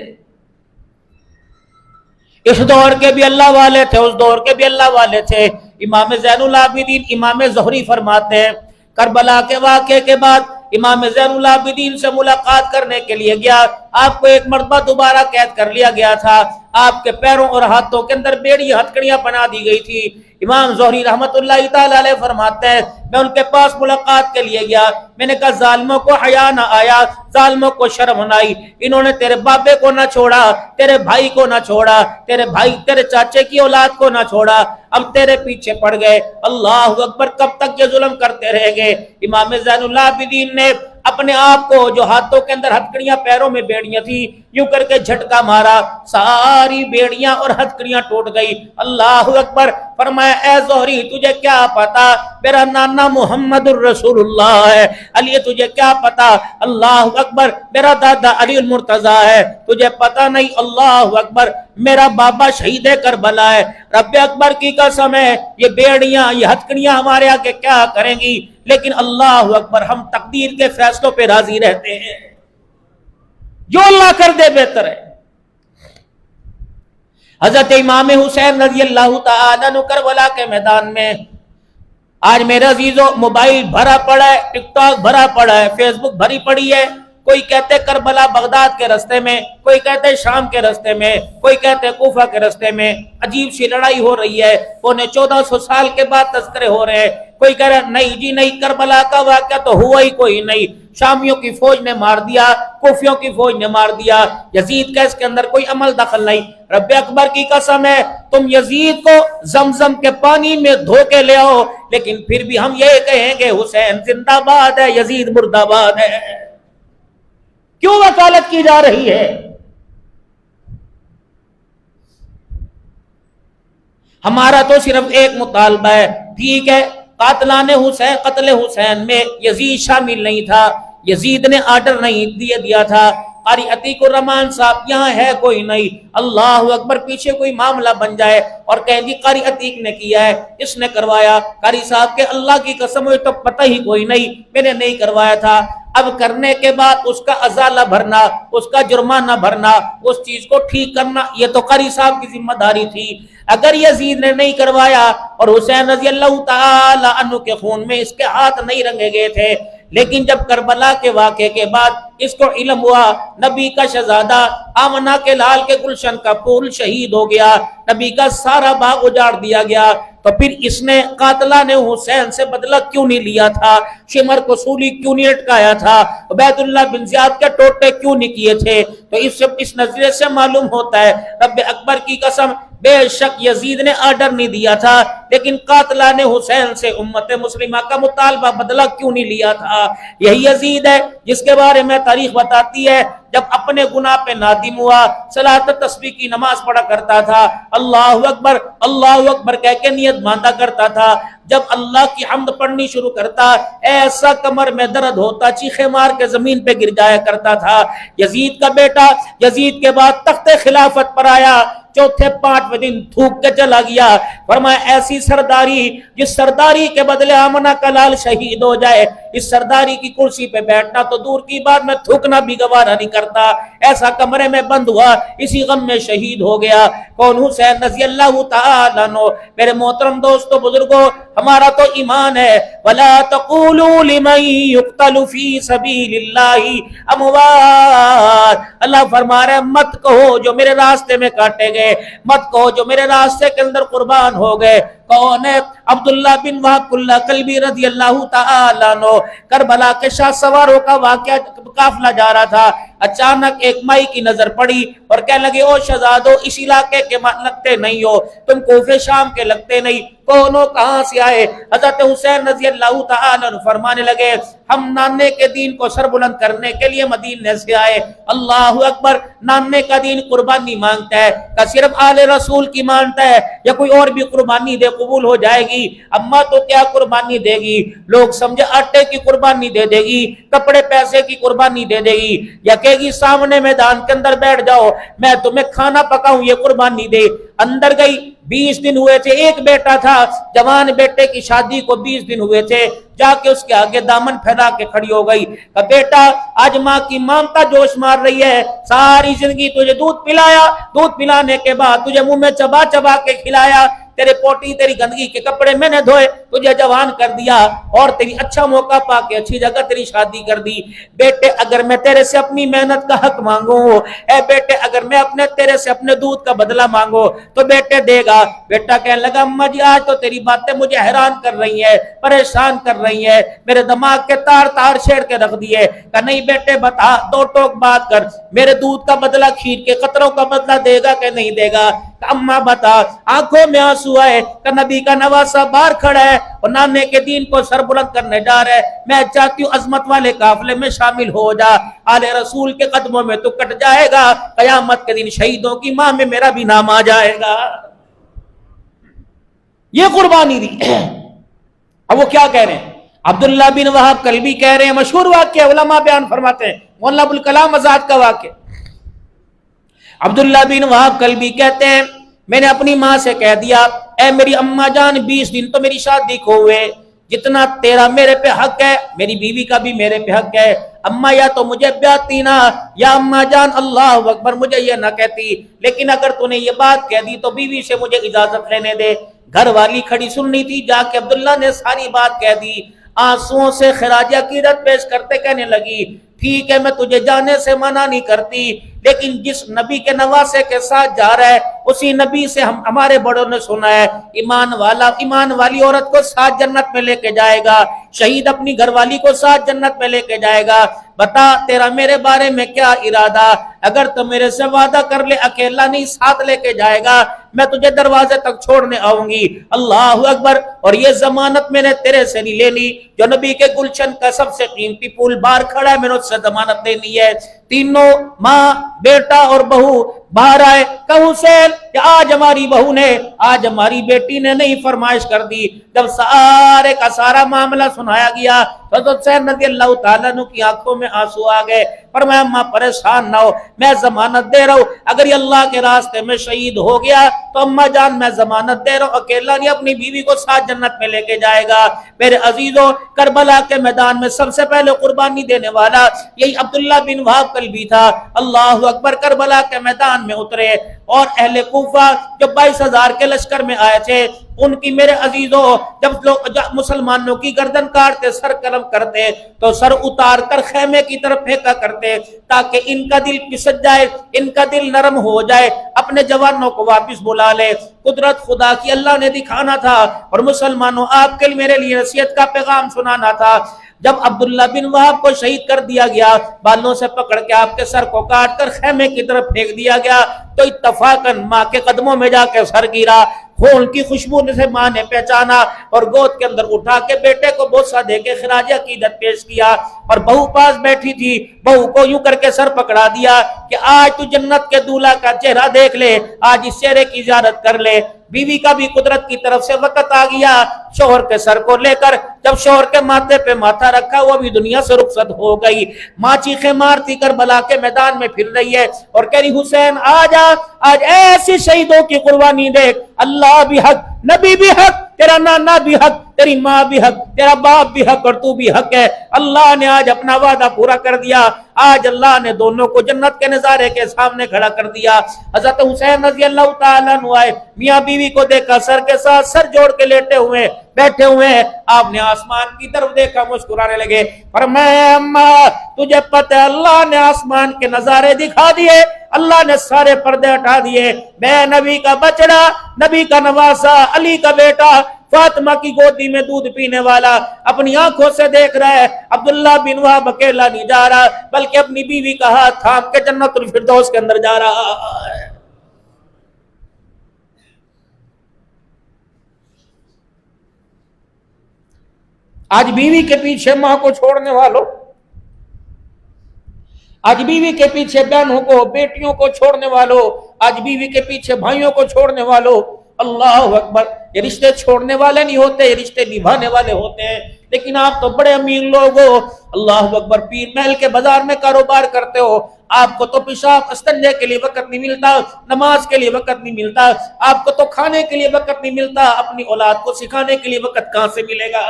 اس دور کے بھی اللہ والے تھے، اس دور کے بھی اللہ والے تھے. امام زین العابدین امام زہری فرماتے ہیں کربلا کے واقعے کے بعد امام زین العابدین سے ملاقات کرنے کے لیے گیا. آپ کو ایک مرتبہ دوبارہ قید کر لیا گیا تھا. آپ کے پیروں اور ہاتھوں کے اندر بیڑی ہتکڑیاں بنا دی گئی تھی. امام زہری رحمت اللہ تعالی علیہ فرماتے ہیں میں ان کے پاس ملاقات کے لیے گیا. میں نے کہا ظالموں کو حیا نہ آیا، ظالموں کو شرم نہ آئی. انہوں نے تیرے بابے کو نہ چھوڑا، تیرے بھائی کو نہ چھوڑا، تیرے چاچے کی اولاد کو نہ چھوڑا، اب تیرے پیچھے پڑ گئے. اللہ اکبر. کب تک یہ ظلم کرتے رہیں گے؟ امام زین العابدین نے اپنے آپ کو جو ہاتھوں کے اندر ہتکڑیاں پیروں میں بیڑیاں تھی یوں کر کے جھٹکا مارا، ساری بیڑیاں اور ہتکڑیاں ٹوٹ گئی. اللہ اکبر. فرمایا اے زہری تجھے کیا پتا میرا نانا محمد الرسول اللہ ہے، علی تجھے کیا پتا اللہ اکبر میرا دادا علی المرتضی ہے، تجھے پتا نہیں اللہ اکبر میرا بابا شہید کربلا ہے. رب اکبر کی قسم ہے یہ بیڑیاں یہ ہتکڑیاں ہمارے آگے کیا کریں گی، لیکن اللہ اکبر ہم تقدیر کے فیصلوں پہ راضی رہتے ہیں. جو اللہ کر دے بہتر ہے. حضرت امام حسین رضی اللہ تعالیٰ عنہ کربلا کے میدان میں، آج میرے عزیزو موبائل بھرا پڑا ہے، ٹک ٹاک بھرا پڑا ہے، فیس بک بھری پڑی ہے، کوئی کہتے کربلا بغداد کے رستے میں، کوئی کہتے شام کے رستے میں، کوئی کہتے کوفہ کے رستے میں عجیب سی لڑائی ہو رہی ہے، 1400 سال کے بعد تذکرے ہو رہے ہیں، کوئی کہہ رہا نہیں جی نہیں، کربلا کا واقعہ تو ہوا ہی کوئی نہیں، شامیوں کی فوج نے مار دیا، کوفیوں کی فوج نے مار دیا، یزید کا اس کے اندر کوئی عمل دخل نہیں۔ رب اکبر کی قسم ہے، تم یزید کو زمزم کے پانی میں دھو کے لے آؤ، لیکن پھر بھی ہم یہ کہیں گے حسین زندہ باد ہے، یزید مردہ باد ہے۔ کیوں وکالت کی جا رہی ہے؟ ہمارا تو صرف ایک مطالبہ ہے، ٹھیک ہے قاتلان حسین، قتل حسین میں یزید شامل نہیں تھا، یزید نے آرڈر نہیں دیا تھا، قاری عتیق الرحمان صاحب یہاں ہے کوئی نہیں، اللہ اکبر پیچھے کوئی معاملہ بن جائے اور کہیں جی قاری عتیق نے کیا ہے، اس نے کروایا، قاری صاحب کے اللہ کی قسم ہوئی تو پتہ ہی کوئی نہیں، میں نے نہیں کروایا تھا۔ اب کرنے کے بعد اس کا ازالہ بھرنا، اس کا جرمانہ بھرنا، اس چیز کو ٹھیک کرنا، یہ تو قاری صاحب کی ذمہ داری تھی۔ اگر یزید نے نہیں کروایا اور حسین رضی اللہ تعالی عنہ کے خون میں اس کے ہاتھ نہیں رنگے گئے تھے، لیکن جب کربلا کے واقعے کے بعد اس کو علم ہوا نبی کا شہزادہ آمنہ کے لال کے گلشن کا پھول شہید ہو گیا، نبی کا سارا باغ اجاڑ دیا گیا، تو پھر اس نے قاتلہ نے حسین سے بدلہ کیوں نہیں لیا تھا؟ شمر کو سولی کیوں نہیں لٹکایا تھا؟ عبید اللہ بن زیاد کے ٹوٹے کیوں نہیں کیے تھے؟ تو اس نظریے سے معلوم ہوتا ہے رب اکبر کی قسم بے شک یزید نے آرڈر نہیں دیا تھا، لیکن قاتلہ نے حسین سے امت مسلمہ کا مطالبہ بدلہ کیوں نہیں لیا تھا؟ یہی یزید ہے جس کے بارے میں تاریخ بتاتی ہے جب اپنے گناہ پہ نادم ہوا صلاۃ تسبیح کی نماز پڑھا کرتا تھا، اللہ اکبر کہہ کے نیت باندھا کرتا تھا، جب اللہ کی حمد پڑھنی شروع کرتا ایسا کمر میں درد ہوتا چیخے مار کے زمین پہ گر جایا کرتا تھا۔ یزید کا بیٹا یزید کے بعد تخت خلافت پر آیا، چوتھے 5ویں دن تھوک کے چلا گیا، فرمایا ایسی سرداری جس سرداری کے بدلے آمنہ کا لال شہید ہو جائے، اس سرداری کی کرسی پہ بیٹھنا تو دور کی بات میں تھوکنا بھی گوارا نہیں کرتا، ایسا کمرے میں بند ہوا، اسی غم میں شہید ہو گیا۔ کون؟ حسین رضی اللہ تعالیٰ عنہ۔ میرے محترم دوستو بزرگوں، ہمارا تو ایمان ہے وَلَا تَقُولُوا لِمَن يُقْتَلُ فِي سَبِيلِ اللَّهِ أَمْوَاتٌ، اللہ فرما رہے ہیں مت کہو جو میرے راستے میں کاٹے گئے، مت کہو جو میرے راستے کے اندر قربان ہو گئے۔ کون ہے؟ عبداللہ بن وہب اللہ کلبی رضی اللہ تعالیٰ عنہ۔ کربلا کے شاہ سواروں کا واقعہ قافلہ جا رہا تھا، اچانک ایک مائی کی نظر پڑی اور کہنے لگے او شہزادو اس علاقے کے لگتے نہیں ہو، تم کوفے شام کے لگتے نہیں، کونوں کہاں سے آئے؟ حضرت حسین رضی اللہ تعالیٰ عنہ فرمانے لگے ہم نانے کے دین کو سر بلند کرنے کے لیے مدینے سے آئے۔ اللہ اکبر، نانے کا دین قربانی مانگتا ہے، کہ صرف آل رسول کی مانتا ہے یا کوئی اور بھی قربانی دے قبول ہو جائے گی؟ اماں تو کیا قربانی دے گی؟ لوگ سمجھے آٹے کی قربانی دے دے گی، کپڑے پیسے کی قربانی دے دے گی، یا کہے گی سامنے میدان کے اندر بیٹھ جاؤ میں تمہیں کھانا پکاؤں یہ قربانی دے۔ اندر گئی، 20 دن ہوئے تھے، ایک بیٹا تھا، جوان بیٹے کی شادی کو 20 دن ہوئے تھے، جا کے اس کے آگے دامن پھیلا کے کھڑی ہو گئی کہ بیٹا آج ماں کی مامتا جوش مار رہی ہے، ساری زندگی تجھے دودھ پلایا، دودھ پلانے کے بعد تجھے منہ میں چبا چبا کے کھلایا، تیرے پوٹی تیری گندگی کے کپڑے میں نے دھوئے، تجھے جوان کر دیا اور تیری اچھا موقع پا کے اچھی جگہ تیری شادی کر دی۔ بیٹے اگر میں تیرے سے اپنی محنت کا حق مانگوں، اے بیٹے اگر میں تیرے سے اپنے دودھ کا بدلہ مانگوں تو بیٹے دے گا؟ بیٹا کہنے لگا اماں جی آج تو تیری باتیں مجھے حیران کر رہی ہیں، پریشان کر رہی ہیں، میرے دماغ کے تار چھیڑ کے رکھ دیے۔ کہ نہیں بیٹے بتا، دو ٹوک بات کر، میرے دودھ کا بدلہ کھیر کے قطروں کا بدلہ دے گا کہ نہیں دے گا؟ اماں بتا۔ آنکھوں میں آنسو آئے کہ نبی کا نواسا باہر کھڑا ہے اور نانے کے دین کو سر بلند کرنے جا رہا ہے، میں چاہتی ہوں عظمت والے قافلے میں شامل ہو جا، آل رسول کے قدموں میں تو کٹ جائے گا، قیامت کے دن شہیدوں کی ماں میں میرا بھی نام آ جائے گا۔ یہ قربانی دی۔ اب وہ کیا کہہ رہے ہیں؟ عبداللہ بن وہب کلبی کہہ رہے ہیں، مشہور واقعہ علماء بیان فرماتے ہیں، مولانا ابوالکلام آزاد کا واقعہ۔ عبداللہ بن وہب کلبی کہتے ہیں میں نے اپنی ماں سے کہہ دیا اے میری اماں جان 20 دن تو میری شادی کو ہوئے، جتنا تیرا میرے پہ حق ہے میری بیوی کا بھی میرے پہ حق ہے. اما یا تو مجھے بیاتی نہ یا اما جان اللہ اکبر مجھے یہ نہ کہتی، لیکن اگر تو نے یہ بات کہہ دی تو بیوی سے مجھے اجازت لینے دے. گھر والی کھڑی سننی تھی، جا کے عبداللہ نے ساری بات کہہ دی. آنسوؤں سے خراج عقیدت پیش کرتے کہنے لگی ٹھیک ہے میں تجھے جانے سے منع نہیں کرتی، لیکن جس نبی کے نواسے کے ساتھ جا رہا ہے اسی نبی سے ہمارے بڑوں نے سنا ہے ایمان والی عورت کو ساتھ جنت میں لے کے جائے گا، شہید اپنی گھر والی کو ساتھ جنت میں لے کے جائے گا. بتا تیرا میرے بارے میں کیا ارادہ؟ اگر تو میرے سے وعدہ کر لے اکیلا نہیں ساتھ لے کے جائے گا میں تجھے دروازے تک چھوڑنے آؤں گی. اللہ اکبر. اور یہ ضمانت میں نے تیرے سے نہیں لینی، جو نبی کے گلشن کا سب سے قیمتی پھول باہر کھڑا ہے میں نے اس سے ضمانت لینی ہے. تینوں ماں بیٹا اور بہو باہر آئے. کہ حسین کہ آج ہماری بہو نے آج ہماری بیٹی نے نہیں فرمائش کر دی. جب سارے کا سارا معاملہ سنایا گیا حضرت حسین رضی اللہ تعالیٰ عنہ کی آنکھوں میں آنسو آ گئے. پر میں اماں پریشان نہ ہو، میں ضمانت دے رہا ہوں اگر یہ اللہ کے راستے میں شہید ہو گیا تو اماں جان میں ضمانت دے رہا ہوں اکیلا نہیں اپنی بیوی کو ساتھ جنت میں لے کے جائے گا. میرے عزیزوں کربلا کے میدان میں سب سے پہلے قربانی دینے والا یہی عبداللہ بن وہاب کلبی تھا. اللہ اکبر. کربلا کے میدان میں اترے اور اہل کوفہ جو 22,000 کے لشکر میں آئے تھے ان کی میرے عزیزوں جب لوگ مسلمانوں کی گردن کاٹتے سر قلم کرتے تو سر اتار کر خیمے کی طرف پھینکا کرتے تاکہ ان کا دل پسٹ جائے، ان کا دل نرم ہو جائے، اپنے جوانوں کو واپس بلا لے. قدرت خدا کی اللہ نے دکھانا تھا اور مسلمانوں آپ کے میرے لیے نصیحت کا پیغام سنانا تھا. جب عبداللہ بن وہاب کو شہید کر دیا گیا بالوں سے پکڑ کے آپ کے سر کو کاٹ کر خیمے کی طرف پھینک دیا گیا تو اتفاقاً ماں کے قدموں میں جا کے سر گرا. خون کی خوشبو سے ماں نے پہچانا اور گود کے اندر اٹھا کے بیٹے کو بوسہ دے کے خراج عقیدت پیش کیا. اور بہو پاس بیٹھی تھی، بہو کو یوں کر کے سر پکڑا دیا کہ آج تو جنت کے دولہا کا چہرہ دیکھ لے، آج اس چہرے کی زیارت کر لے. بیوی کا بھی قدرت کی طرف سے وقت آ گیا شوہر کے سر کو لے کر جب شوہر کے ماتھے پہ ماتھا رکھا وہ بھی دنیا سے رخصت ہو گئی. ماں چیخیں مارتی کربلا کے میدان میں پھر رہی ہے اور کہہ رہی حسین آج ایسی شہیدوں کی قربانی دیکھ، اللہ بھی حق، نبی بھی حق، تیرا نانا بھی حق، تیری ماں بھی حق، تیرا باپ بھی حق اور تو بھی حق ہے. اللہ نے آج اپنا وعدہ پورا کر دیا. آج اللہ نے دونوں کو جنت کے نظارے کے سامنے کھڑا کر دیا. حضرت حسین رضی اللہ تعالیٰ عنہ آئے، میاں بیوی کو دیکھا سر کے ساتھ سر جوڑ کے لیٹے ہوئے بیٹھے ہوئے ہیں. آپ نے آسمان کی طرف دیکھا مسکرانے لگے. فرمایا اماں تجھے پتہ ہے اللہ نے آسمان کے نظارے دکھا دیے، اللہ نے سارے پردے ہٹا دیے. میں نبی کا بچڑا، نبی کا نواسا، علی کا بیٹا، فاطمہ کی گودی میں دودھ پینے والا اپنی آنکھوں سے دیکھ رہا ہے عبداللہ بن وہاب اکیلا نہیں جا رہا بلکہ اپنی بیوی کا ہاتھ تھام کے جنت الفردوس کے اندر جا رہا ہے. آج بیوی کے پیچھے ماں کو چھوڑنے والوں، آج بیوی کے پیچھے بہنوں کو بیٹیوں کو چھوڑنے والوں، آج بیوی کے پیچھے بھائیوں کو چھوڑنے والوں، اللہ اکبر. یہ رشتے چھوڑنے والے نہیں ہوتے، یہ رشتے نبھانے والے ہوتے ہیں. لیکن آپ تو بڑے امیر لوگ ہو، اللہ اکبر، پیر محل کے بازار میں کاروبار کرتے ہو، آپ کو تو پیشاب استنجے کے لیے وقت نہیں ملتا، نماز کے لیے وقت نہیں ملتا، آپ کو تو کھانے کے لیے وقت نہیں ملتا، اپنی اولاد کو سکھانے کے لیے وقت کہاں سے ملے گا؟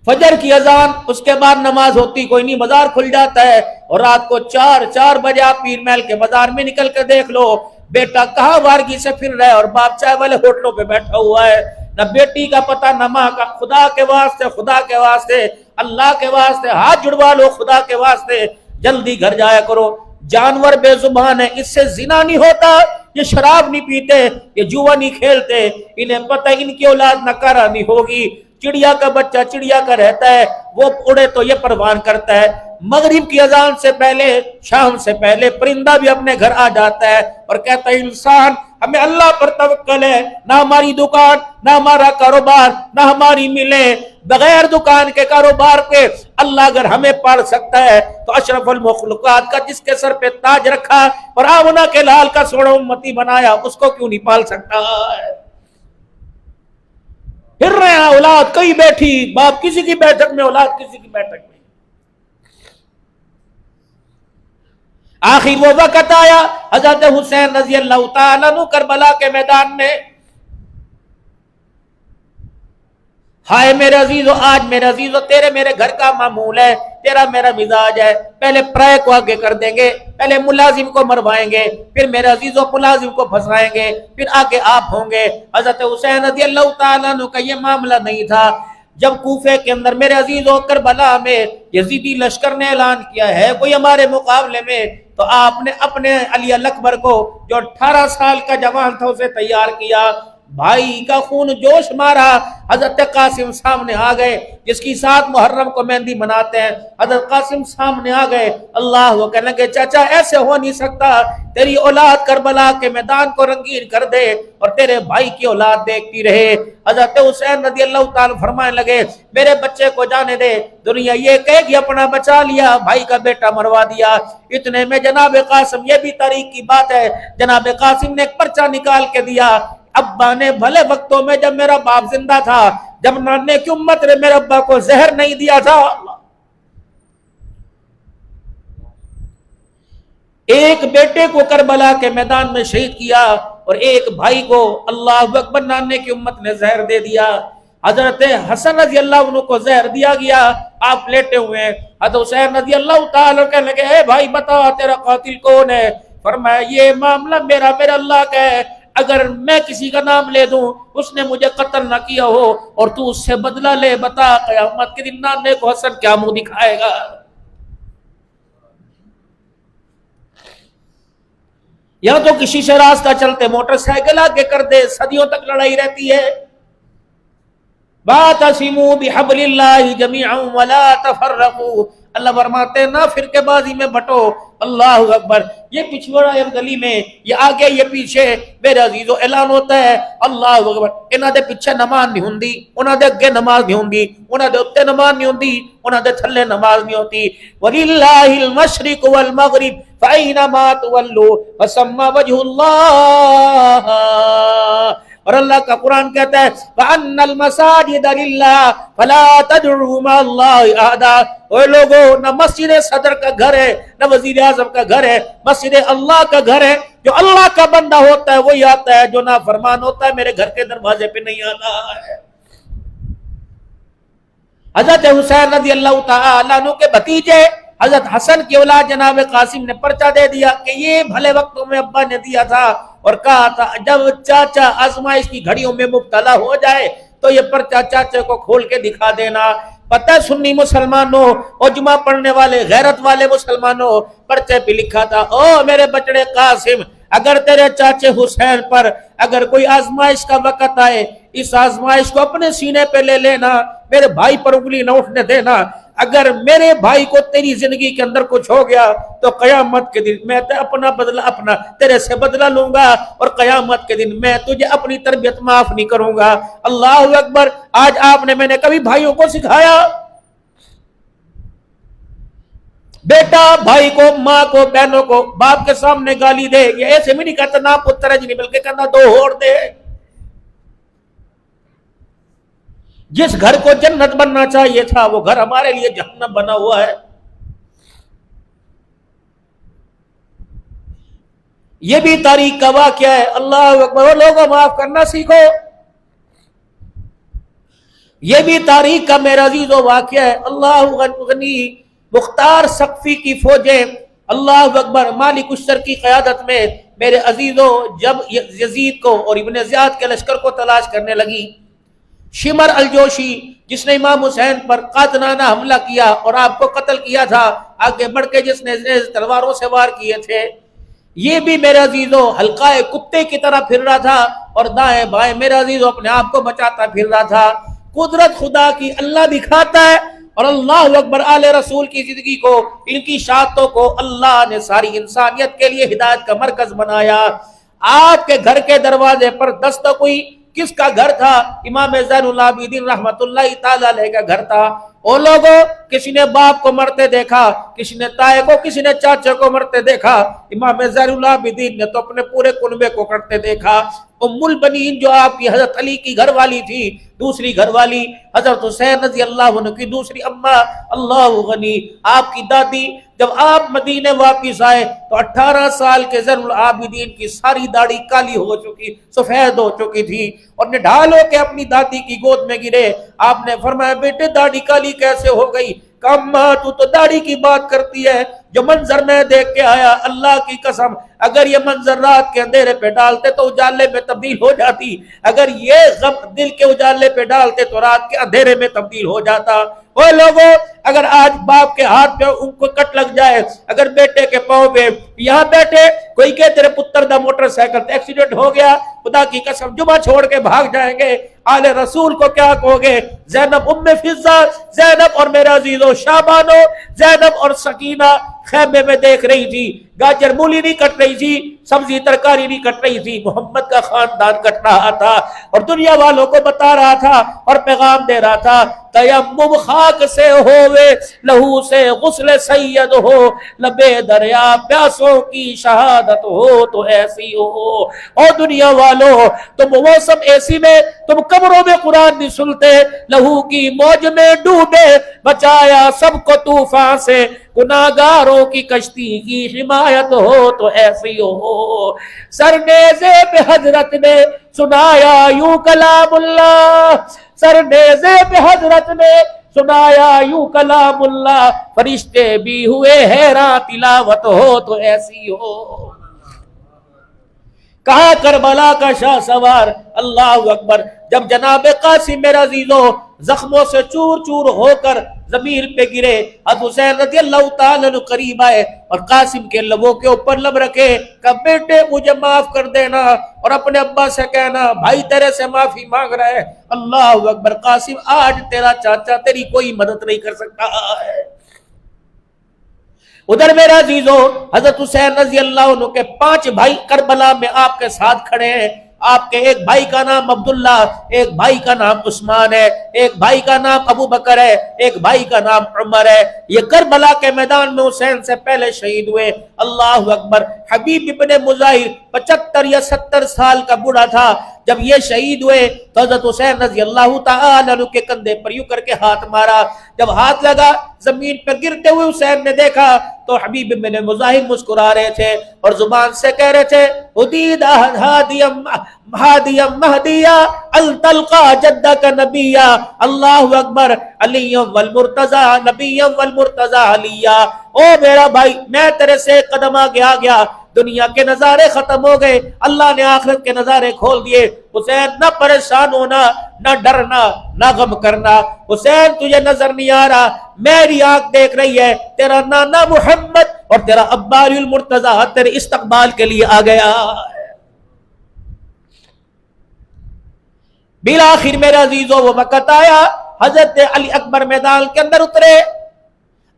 فجر کی اذان اس کے بعد نماز ہوتی کوئی نہیں، بازار کھل جاتا ہے اور رات کو 4 بجے آپ پیر محل کے بازار میں نکل کر دیکھ لو بیٹا کہاں وارگی سے پھر رہا ہے اور باپ چائے والے ہوٹلوں پہ بیٹھا ہوا ہے. نہ بیٹی کا پتہ نہ ماں کا. خدا کے واسطے اللہ کے واسطے ہاتھ جڑوا لو، خدا کے واسطے جلدی گھر جایا کرو. جانور بے زبان ہے، اس سے زنا نہیں ہوتا، یہ شراب نہیں پیتے، یہ جوا نہیں کھیلتے، انہیں پتہ ان کی اولاد ناکارہ نہیں ہوگی. چڑیا کا بچہ چڑیا کا رہتا ہے، وہ اڑے تو یہ پروان کرتا ہے. مغرب کی اذان سے پہلے، شام سے پہلے پرندہ بھی اپنے گھر آ جاتا ہے اور کہتا ہے انسان ہمیں اللہ پر توکل ہے، نہ ہماری دکان، نہ ہمارا کاروبار، نہ ہماری ملیں، بغیر دکان کے کاروبار کے اللہ اگر ہمیں پال سکتا ہے تو اشرف المخلوقات کا جس کے سر پہ تاج رکھا اور آمنہ کے لال کا سوڑا امتی بنایا اس کو کیوں نہیں پال سکتا ہے؟ پھر رہے ہیں اولاد کئی بیٹھی، باپ کسی کی بیٹھک میں، اولاد کسی کی بیٹھک میں. آخر وہ وقت آیا حضرت حسین رضی اللہ تعالیٰ عنہ کربلا کے میدان میں ہائے میرے عزیزو، آج میرے عزیزو تیرے میرے گھر کا معمول ہے، تیرا میرا مزاج ہے، پہلے پرائے کو آگے کر دیں گے، پہلے ملازم کو مروائیں گے، پھر میرے عزیزو ملازم کو پھنسائیں گے، پھر آگے آپ ہوں گے۔ حضرت حسین رضی اللہ تعالیٰ عنہ کا یہ معاملہ نہیں تھا۔ جب کوفے کے اندر میرے عزیزو کربلا میں یزیدی لشکر نے اعلان کیا ہے کوئی ہمارے مقابلے میں، تو آپ نے اپنے علی الاکبر کو جو 18 سال کا جوان تھا اسے تیار کیا، بھائی کا خون جوش مارا، حضرت قاسم سامنے آ گئے، جس کی 7 محرم کو مہندی مناتے ہیں، حضرت قاسم سامنے آ گئے، اللہ وہ کہنے لگے چچا ایسے ہو نہیں سکتا، تیری اولاد کربلا کے میدان کو رنگین کر دے اور تیرے بھائی کی اولاد دیکھتی رہے۔ حضرت حسین رضی اللہ تعالیٰ فرمانے لگے میرے بچے کو جانے دے، دنیا یہ کہے گی اپنا بچا لیا، بھائی کا بیٹا مروا دیا۔ اتنے میں جناب قاسم، یہ بھی تاریخ کی بات ہے، جناب قاسم نے ایک پرچہ نکال کے دیا، ابا نے بھلے وقتوں میں جب میرا باپ زندہ تھا، جب نانے کی امت نے میرے ابا کو زہر نہیں دیا تھا، ایک بیٹے کو کربلا کے میدان میں شہید کیا اور ایک بھائی کو اللہ اکبر نانے کی امت نے زہر دے دیا۔ حضرت حسن رضی اللہ عنہ کو زہر دیا گیا، آپ لیٹے ہوئے ہیں، حضرت حسین رضی اللہ تعالیٰ کہنے لگے اے بھائی بتا تیرا قاتل کون ہے؟ فرمایا یہ معاملہ میرا اللہ کا ہے، اگر میں کسی کا نام لے دوں اس نے مجھے قتل نہ کیا ہو اور تو اس سے بدلہ لے، بتا قیامت کے دن نانے کو حسن کیا منہ دکھائے گا؟ یا تو کسی سے راستہ چلتے موٹر سائیکل آگے کر دے، صدیوں تک لڑائی رہتی ہے۔ بَاعْتَصِمُوا بِحَبْلِ اللَّهِ جَمِيعًا وَلَا تَفَرَّقُوا، اللہ فرماتے ہیں نہ فرقے بازی میں بٹو۔ اللہ اکبر، یہ پچھوڑا ہے گلی میں، یہ آگے یہ پیچھے، میرے عزیزو اعلان ہوتا ہے اللہ اکبر، انہاں دے پیچھے نماز نہیں ہوندی، انہاں دے اگے نماز نہیں ہوندی، انہاں دے اتے نماز نہیں ہوندی، انہاں دے تھلے نماز نہیں ہوتی۔ وَلِلَّهِ الْمَشْرِقُ وَالْمَغْرِبُ فَأَيْنَمَا تُوَلُّوا فَثَمَّ وَجْهُ اللَّهِ، اور اللہ کا قرآن کہتا ہے وَأَنَّ الْمَسَاجِدَ لِلَّهِ فَلَا تَدْعُوا مَعَ اللَّهِ أَحَدًا۔ اے لوگوں، نہ مسجد صدر کا گھر ہے نہ وزیر اعظم کا گھر ہے، مسجد اللہ کا گھر ہے، جو اللہ کا بندہ ہوتا ہے وہی آتا ہے، جو نافرمان ہوتا ہے میرے گھر کے دروازے پہ نہیں آتا ہے۔ حضرت حسین رضی اللہ تعالیٰ عنہ کے بھتیجے حضرت حسن کی اولاد جناب قاسم نے پرچہ دے دیا کہ یہ بھلے وقتوں میں ابا نے دیا تھا اور کہا تھا جب چاچا آزمائش کی گھڑیوں میں مبتلا ہو جائے تو یہ پرچہ چاچے کو کھول کے دکھا دینا۔ پتہ سنی مسلمانوں اور جمعہ پڑھنے والے غیرت والے مسلمانوں، پرچے پہ لکھا تھا او میرے بچڑے قاسم، اگر تیرے چاچے حسین پر اگر کوئی آزمائش کا وقت آئے اس آزمائش کو اپنے سینے پہ لے لینا، میرے بھائی پر انگلی نہ اٹھنے دینا، اگر میرے بھائی کو تیری زندگی کے اندر کچھ ہو گیا تو قیامت کے دن میں اپنا بدلہ تیرے سے بدلہ لوں گا اور قیامت کے دن میں تجھے اپنی تربیت معاف نہیں کروں گا۔ اللہ اکبر، آج آپ نے میں نے کبھی بھائیوں کو سکھایا بیٹا بھائی کو، ماں کو، بہنوں کو باپ کے سامنے گالی دے، یہ ایسے بھی نہیں کہتا نہ پتر ہے جی نہیں، بلکہ کہتا دو ہور دے۔ جس گھر کو جنت بننا چاہیے تھا وہ گھر ہمارے لیے جہنم بنا ہوا ہے۔ یہ بھی تاریخ کا واقعہ ہے۔ اللہ اکبر، لوگوں معاف کرنا سیکھو۔ یہ بھی تاریخ کا میرا عزیزو واقعہ ہے۔ اللہ غنی مختار سقفی کی فوجیں اللہ اکبر مالک اشتر کی قیادت میں میرے عزیزو جب یزید کو اور ابن زیاد کے لشکر کو تلاش کرنے لگی، شمر الجوشی جس نے امام حسین پر قاتلانہ حملہ کیا اور آپ کو قتل کیا تھا، آگے بڑھ کے جس نے تلواروں سے وار کیے تھے، یہ بھی میرے عزیزو حلقہ کتے کی طرح پھر رہا تھا اور دائیں بائیں میرے عزیزو اپنے آپ کو بچاتا پھر رہا تھا۔ قدرت خدا کی اللہ دکھاتا ہے اور اللہ اکبر، آل رسول کی زندگی کو، ان کی شہادتوں کو اللہ نے ساری انسانیت کے لیے ہدایت کا مرکز بنایا۔ آپ کے گھر کے دروازے پر دستک ہوئی، کس کا گھر تھا؟ امام زین العابدین رحمت اللہ تعالی علیہ کا گھر تھا۔ او لوگوں، کسی نے باپ کو مرتے دیکھا، کسی نے تائے کو، کسی نے چاچے کو مرتے دیکھا، امام زین العابدین نے تو اپنے پورے کنبے کو کرتے دیکھا۔ ام البنین جو آپ کی حضرت علی کی گھر والی تھی، دوسری گھر والی حضرت حسین رضی اللہ عنہ کی دوسری اماں اللہ غنی، آپ کی دادی، جب آپ مدینے واپس آئے تو 18 سال کے زین العابدین کی ساری داڑھی کالی ہو چکی، سفید ہو چکی تھی، اور نڈھال ہو کے اپنی دادی کی گود میں گرے۔ آپ نے فرمایا بیٹے داڑھی کالی کیسے ہو گئی؟ کہا تو داڑھی کی بات کرتی ہے، جو منظر میں دیکھ کے آیا اللہ کی قسم اگر یہ منظر رات کے اندھیرے پہ ڈالتے تو اجالے میں تبدیل ہو جاتی، اگر یہ غم دل کے اجالے پہ ڈالتے تو رات کے اندھیرے میں تبدیل ہو جاتا۔ وہ لوگوں اگر آج باپ کے ہاتھ پہ ان کو کٹ لگ جائے، اگر بیٹے کے پاؤں پہ یہاں بیٹھے کوئی کہ تیرے پتر دا موٹر سائیکل ایکسیڈنٹ ہو گیا، خدا کی قسم جمعہ چھوڑ کے بھاگ جائیں گے، آل رسول کو کیا کہو گے؟ زینب ام فضہ، زینب اور میرا عزیزو شابانو، زینب اور سکینہ خیمے میں دیکھ رہی تھی، گاجر مولی نہیں کٹ رہی تھی، سبزی ترکاری نہیں کٹ رہی تھی، محمد کا خاندان کٹ رہا تھا اور دنیا والوں کو بتا رہا تھا اور پیغام دے رہا تھا تیمم خاک سے ہوئے لہو سے غسل سید ہو، لبے دریا پیاسوں کی شہادت ہو تو ایسی ہو۔ اور دنیا والوں تم موسم ایسی میں تم قبروں میں قرآن نہیں سنتے، لہو کی موج میں ڈوبے بچایا سب کو طوفان سے، گناہگاروں کی کشتی کی حمایت ہو تو ایسی ہو۔ سرنیزے پہ حضرت نے سنایا یوں کلام اللہ، سرنیزے پہ حضرت نے سنایا یوں کلام اللہ، فرشتے بھی ہوئے حیران تلاوت ہو تو ایسی ہو۔ کہا کربلا کا شاہ سوار اللہ اکبر، جب جناب قاسم میرا عزیزو زخموں سے چور چور ہو کر زمین پہ گرے، اب حسین رضی اللہ تعالیٰ عنہ قریب آئے اور قاسم کے لبوں کے اوپر لب رکھے، کہا بیٹے مجھے معاف کر دینا، اور اپنے ابا سے کہنا بھائی تیرے سے معافی مانگ رہا ہے۔ اللہ اکبر، قاسم آج تیرا چاچا تیری کوئی مدد نہیں کر سکتا ہے۔ ادھر میرا عزیزو حضرت حسین رضی اللہ عنہ کے 5 بھائی کربلا میں آپ کے ساتھ کھڑے ہیں۔ آپ کے ایک بھائی کا نام عبداللہ، ایک بھائی کا نام عثمان ہے، ایک بھائی کا نام ابو بکر ہے، ایک بھائی کا نام عمر ہے۔ یہ کربلا کے میدان میں حسین سے پہلے شہید ہوئے۔ اللہ اکبر، حبیب ابن مظاہر 75 یا 70 سال کا بوڑھا تھا جب یہ شہید ہوئے تو حضرت حسین رضی اللہ تعالی عنہ کے کندھے پر یوں کر کے ہاتھ مارا، جب ہاتھ لگا زمین پر گرتے ہوئے حسین نے دیکھا تو حبیب ابن مظاہر مسکرا رہے تھے اور زبان سے کہہ رہے تھے حدید ہادیم مہدیہ التلقا جدک نبیہ، اللہ اکبر، علی والمرتضی نبی والمرتضی علیہ۔ او میرا بھائی میں تیرے سے قدم آگے آ گیا، دنیا کے نظارے ختم ہو گئے، اللہ نے آخرت کے نظارے کھول دیے۔ حسین نہ پریشان ہونا، نہ ڈرنا، نہ غم کرنا، حسین تجھے نظر نہیں آ رہا، میری آنکھ دیکھ رہی ہے، تیرا نانا محمد اور تیرا ابا علی المرتضی تیرے استقبال کے لیے آ گیا۔ بالآخر میرا عزیزو وہ وقت آیا، حضرت علی اکبر میدان کے اندر اترے۔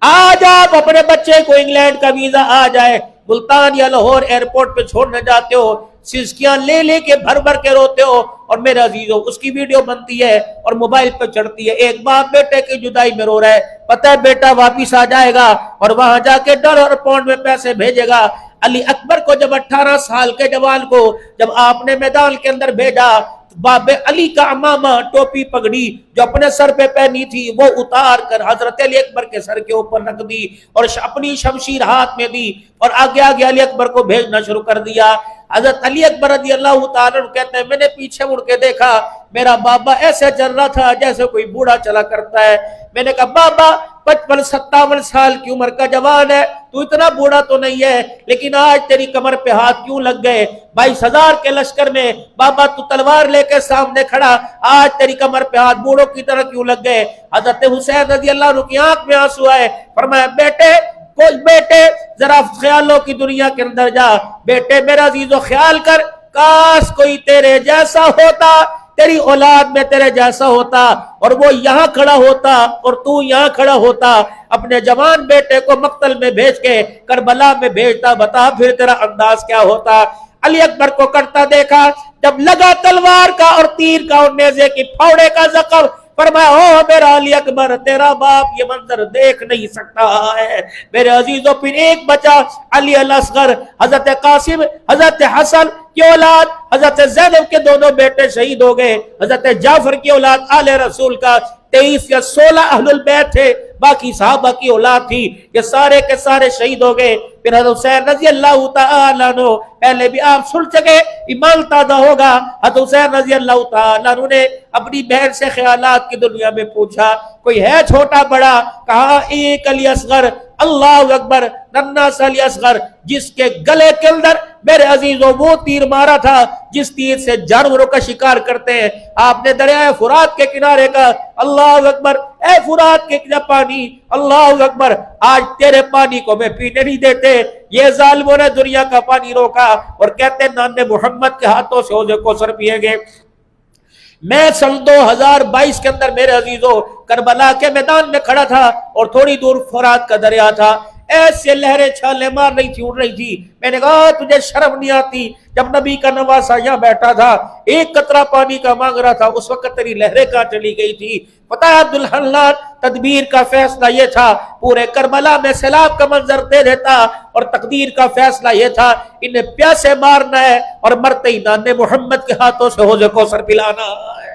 آج آپ اپنے بچے کو انگلینڈ کا ویزا آ جائے، ملتان یا لاہور ایئرپورٹ پہ چھوڑنے جاتے ہو، سسکیاں لے لے کے بھر بھر کے روتے ہو، اور میرا عزیزو اس کی ویڈیو بنتی ہے اور موبائل پہ چڑھتی ہے، ایک باپ بیٹے کی جدائی میں رو رہا ہے، پتہ ہے بیٹا واپس آ جائے گا اور وہاں جا کے ڈالر اور پاؤنڈ میں پیسے بھیجے گا۔ علی اکبر کو جب 18 سال کے جوان کو جب آپ نے میدان کے اندر بھیجا، باب علی کا امامہ ٹوپی پگڑی جو اپنے سر پہ پہنی تھی وہ اتار کر حضرت علی اکبر کے سر کے اوپر رکھ دی اور اپنی شمشیر ہاتھ میں دی اور آگے آگے علی اکبر کو بھیجنا شروع کر دیا۔ حضرت علی اکبر رضی اللہ تعالیٰ عنہ کہتے ہیں میں نے پیچھے مڑ کے دیکھا، میرا بابا ایسے چل رہا تھا جیسے کوئی بوڑھا چلا کرتا ہے۔ میں نے کہا بابا 55-57 سال کی عمر کا جوان ہے، تو اتنا بوڑھا تو نہیں ہے، لیکن آج تیری کمر پہ ہاتھ کیوں لگ گئے؟ 22,000 کے لشکر میں بابا تو تلوار لے کے سامنے کھڑا، آج تیری کمر پہ ہاتھ بوڑھوں کی طرح کیوں لگ گئے؟ حضرت حسین رضی اللہ عنہ کی آنکھ میں آنسو آئے، فرمایا بیٹے ذرا خیالوں کی دنیا کے اندر جا، بیٹے میرا عزیزو خیال کر، کاش کوئی تیرے جیسا ہوتا، تیری اولاد میں تیرے جیسا ہوتا اور وہ یہاں کھڑا ہوتا اور تو یہاں کھڑا ہوتا، اپنے جوان بیٹے کو مقتل میں بھیج کے کربلا میں بھیجتا، بتا پھر تیرا انداز کیا ہوتا۔ علی اکبر کو کرتا دیکھا، جب لگا تلوار کا اور تیر کا اور نیزے کی پھاوڑے کا زخم، فرمایا او میرا علی اکبر تیرا باپ یہ منظر دیکھ نہیں سکتا ہے۔ میرے عزیزوں پھر ایک بچا علی الاصغر، حضرت قاسم، حضرت حسن کی اولاد حضرت زینب کے دونوں بیٹے شہید ہو گئے، حضرت جعفر کی اولاد آل رسول کا 23 یا 16 اہل البیت تھے، باقی صحابہ کی اولاد تھی، یہ سارے کے سارے شہید ہو گئے۔ پھر حضرت حسین رضی اللہ تعالیٰ عنہ، پہلے بھی آپ سن چکے، ایمان تازہ ہوگا، حضرت حسین رضی اللہ تعالیٰ عنہ نے اپنی بہن سے خیالات کی دنیا میں پوچھا، کوئی ہے چھوٹا بڑا؟ کہا ایک علی اصغر، اللہ اکبر، ننا سا علی اصغر، جس کے گلے کے اندر میرے عزیزوں وہ تیر مارا تھا جس تیر سے جانوروں کا شکار کرتے ہیں۔ آپ نے دریائے فرات کے کنارے کا، اللہ اکبر، اے فرات کے پانی، اللہ اکبر، آج تیرے پانی کو میں پینے نہیں دیتے۔ یہ ظالموں نے دنیا کا پانی روکا اور کہتے ہیں نام محمد کے ہاتھوں سے حوض کوثر پیے گے۔ میں سن 2022 کے اندر میرے عزیزوں کربلا کے میدان میں کھڑا تھا اور تھوڑی دور فرات کا دریا تھا، ایسے لہریں چھالیں مار رہی تھی، اڑ رہی تھی۔ میں نے کہا تجھے شرم نہیں آتی؟ جب نبی کا نواسا یہاں بیٹھا تھا، ایک قطرہ پانی کا مانگ رہا تھا، اس وقت تیری لہریں کہاں چلی گئی تھی؟ پتہ ہے عبدالحنان، تدبیر کا فیصلہ یہ تھا، پورے کربلا میں سیلاب کا منظر دے دیتا، اور تقدیر کا فیصلہ یہ تھا انہیں پیاسے مارنا ہے اور مرتے ہی نان محمد کے ہاتھوں سے حوض کوثر پلانا ہے۔